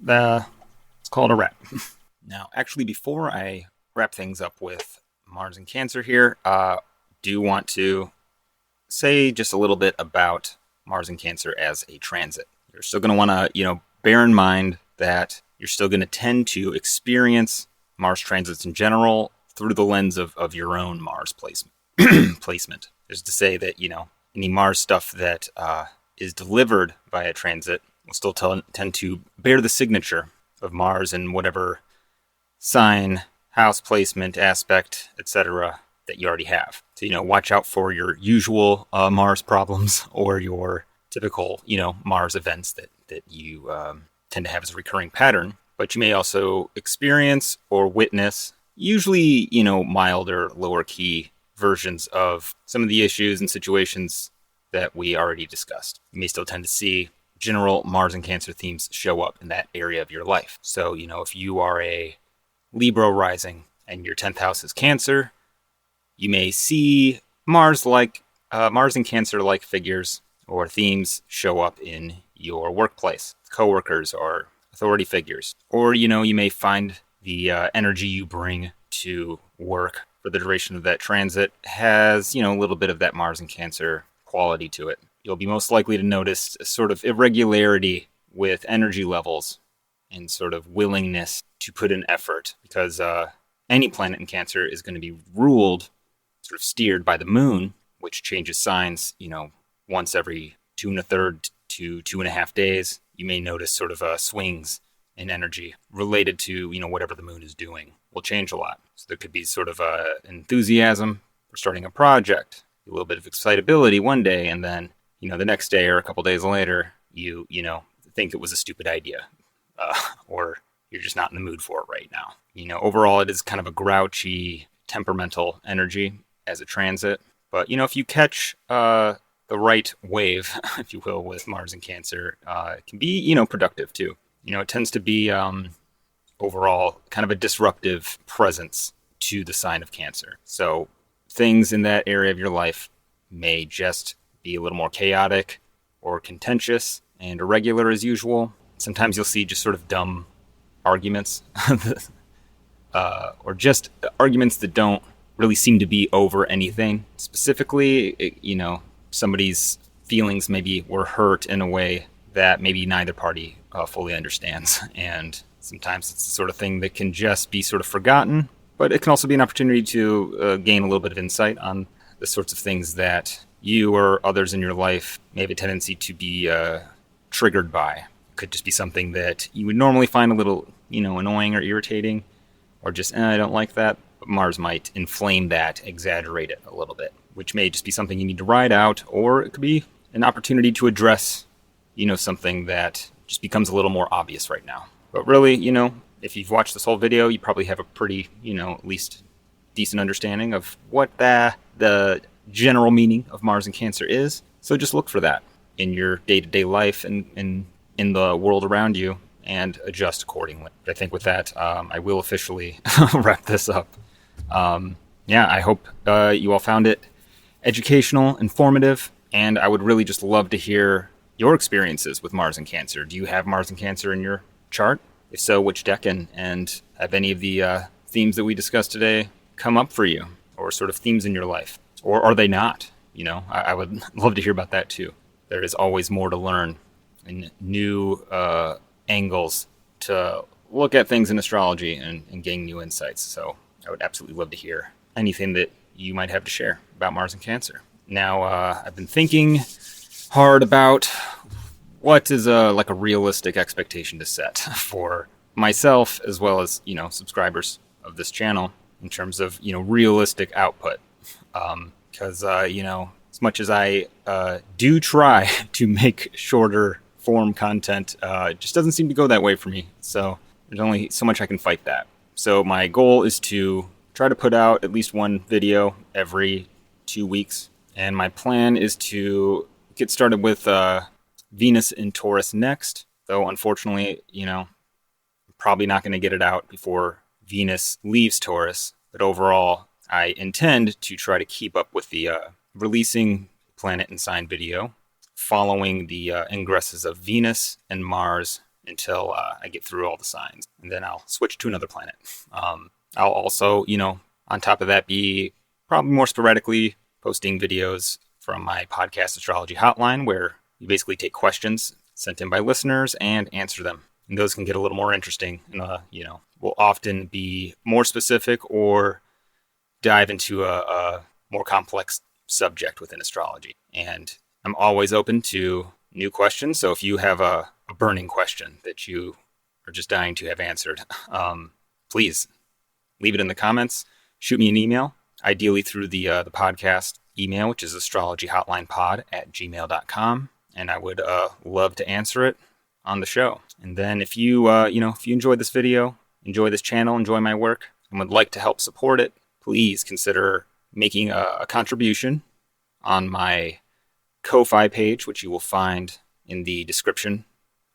let's call it a wrap. Now, actually, before I wrap things up with Mars and Cancer here, do want to say just a little bit about Mars and Cancer as a transit. You're still going to want to, bear in mind that you're still going to tend to experience Mars transits in general through the lens of your own Mars placement. Just to say that, any Mars stuff that is delivered by a transit will still tend to bear the signature of Mars in whatever sign, house placement, aspect, etc. that you already have. So, watch out for your usual Mars problems, or your typical, Mars events that you tend to have as a recurring pattern. But you may also experience or witness, usually, milder, lower key versions of some of the issues and situations that we already discussed. You may still tend to see general Mars and Cancer themes show up in that area of your life. So, if you are a Libra rising and your 10th house is Cancer, you may see Mars and Cancer-like figures or themes show up in your workplace, coworkers or authority figures. Or, you may find the energy you bring to work for the duration of that transit has, a little bit of that Mars and Cancer quality to it. You'll be most likely to notice a sort of irregularity with energy levels and sort of willingness to put in effort, because any planet in Cancer is going to be ruled, sort of steered by the moon, which changes signs, once every 2 1/3 to 2.5 days. You may notice sort of swings in energy related to, whatever the moon is doing will change a lot. So there could be sort of enthusiasm for starting a project, a little bit of excitability one day, and then, the next day or a couple days later, you think it was a stupid idea, or you're just not in the mood for it right now. Overall, it is kind of a grouchy, temperamental energy as a transit. But, if you catch the right wave, if you will, with Mars and Cancer, it can be, productive too. It tends to be overall kind of a disruptive presence to the sign of Cancer. So things in that area of your life may just be a little more chaotic or contentious and irregular as usual. Sometimes you'll see just sort of dumb arguments, or just arguments that don't really seem to be over anything. Specifically, somebody's feelings maybe were hurt in a way that maybe neither party fully understands. And sometimes it's the sort of thing that can just be sort of forgotten, but it can also be an opportunity to gain a little bit of insight on the sorts of things that you or others in your life may have a tendency to be triggered by. It could just be something that you would normally find a little, annoying or irritating, or just, I don't like that. But Mars might inflame that, exaggerate it a little bit, which may just be something you need to ride out, or it could be an opportunity to address, something that just becomes a little more obvious right now. But really, if you've watched this whole video, you probably have a pretty, at least decent understanding of what the general meaning of Mars and Cancer is. So just look for that in your day-to-day life and in the world around you, and adjust accordingly. But I think with that, I will officially wrap this up. I hope you all found it educational, informative, and I would really just love to hear your experiences with Mars and Cancer. Do you have Mars and Cancer in your chart? If so, which decan? And have any of the themes that we discussed today come up for you, or sort of themes in your life? Or are they not? I would love to hear about that too. There is always more to learn and new angles to look at things in astrology and gain new insights. So I would absolutely love to hear anything that you might have to share about Mars and Cancer. Now, I've been thinking hard about what is a realistic expectation to set for myself, as well as, subscribers of this channel, in terms of, realistic output. Because, as much as I do try to make shorter form content, it just doesn't seem to go that way for me. So there's only so much I can fight that. So my goal is to try to put out at least one video every 2 weeks. And my plan is to get started with Venus in Taurus next. Though, unfortunately, probably not going to get it out before Venus leaves Taurus. But overall, I intend to try to keep up with the releasing planet and sign video following the ingresses of Venus and Mars until I get through all the signs. And then I'll switch to another planet. I'll also, on top of that, be probably more sporadically posting videos from my podcast Astrology Hotline, where you basically take questions sent in by listeners and answer them. And those can get a little more interesting and, will often be more specific or dive into a more complex subject within astrology. And I'm always open to new questions. So if you have a burning question that you are just dying to have answered, please leave it in the comments. Shoot me an email, ideally through the podcast email, which is astrologyhotlinepod@gmail.com. And I would love to answer it on the show. And then if you, if you enjoyed this video, enjoy this channel, enjoy my work, and would like to help support it, please consider making a contribution on my Ko-Fi page, which you will find in the description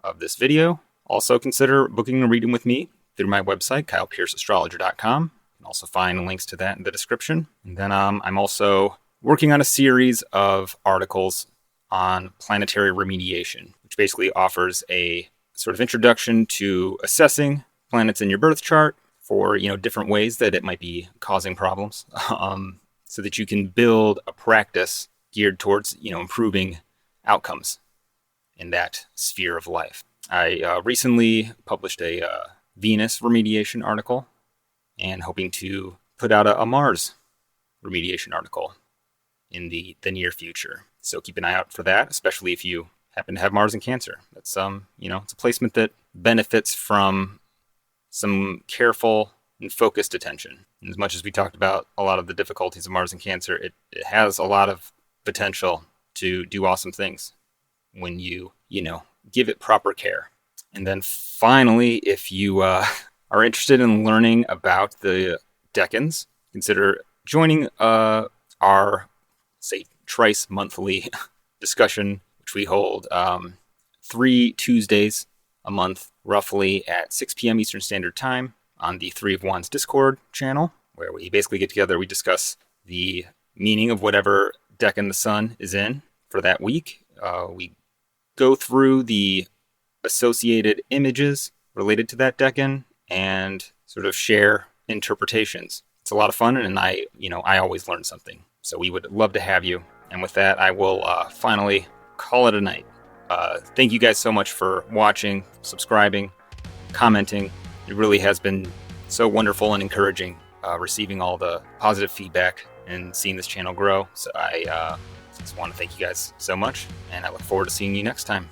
of this video. Also consider booking a reading with me through my website, kylepierceastrologer.com. You can also find links to that in the description. And then I'm also working on a series of articles on planetary remediation, which basically offers a sort of introduction to assessing planets in your birth chart for, different ways that it might be causing problems, so that you can build a practice geared towards, improving outcomes in that sphere of life. I recently published a Venus remediation article and hoping to put out a Mars remediation article in the near future. So keep an eye out for that, especially if you happen to have Mars in Cancer. That's, it's a placement that benefits from some careful and focused attention. And as much as we talked about a lot of the difficulties of Mars in Cancer, it has a lot of potential to do awesome things when you give it proper care. And then finally, if you are interested in learning about the Decans, consider joining our, say, thrice monthly discussion, which we hold 3 Tuesdays a month, roughly at 6 p.m. Eastern Standard Time on the Three of Wands Discord channel, where we basically get together, we discuss the meaning of whatever decan the sun is in for that week. We go through the associated images related to that Decan and sort of share interpretations. It's a lot of fun, and I always learn something. So we would love to have you. And with that, I will finally call it a night. Thank you guys so much for watching, subscribing, commenting. It really has been so wonderful and encouraging receiving all the positive feedback and seeing this channel grow. So I just want to thank you guys so much, and I look forward to seeing you next time.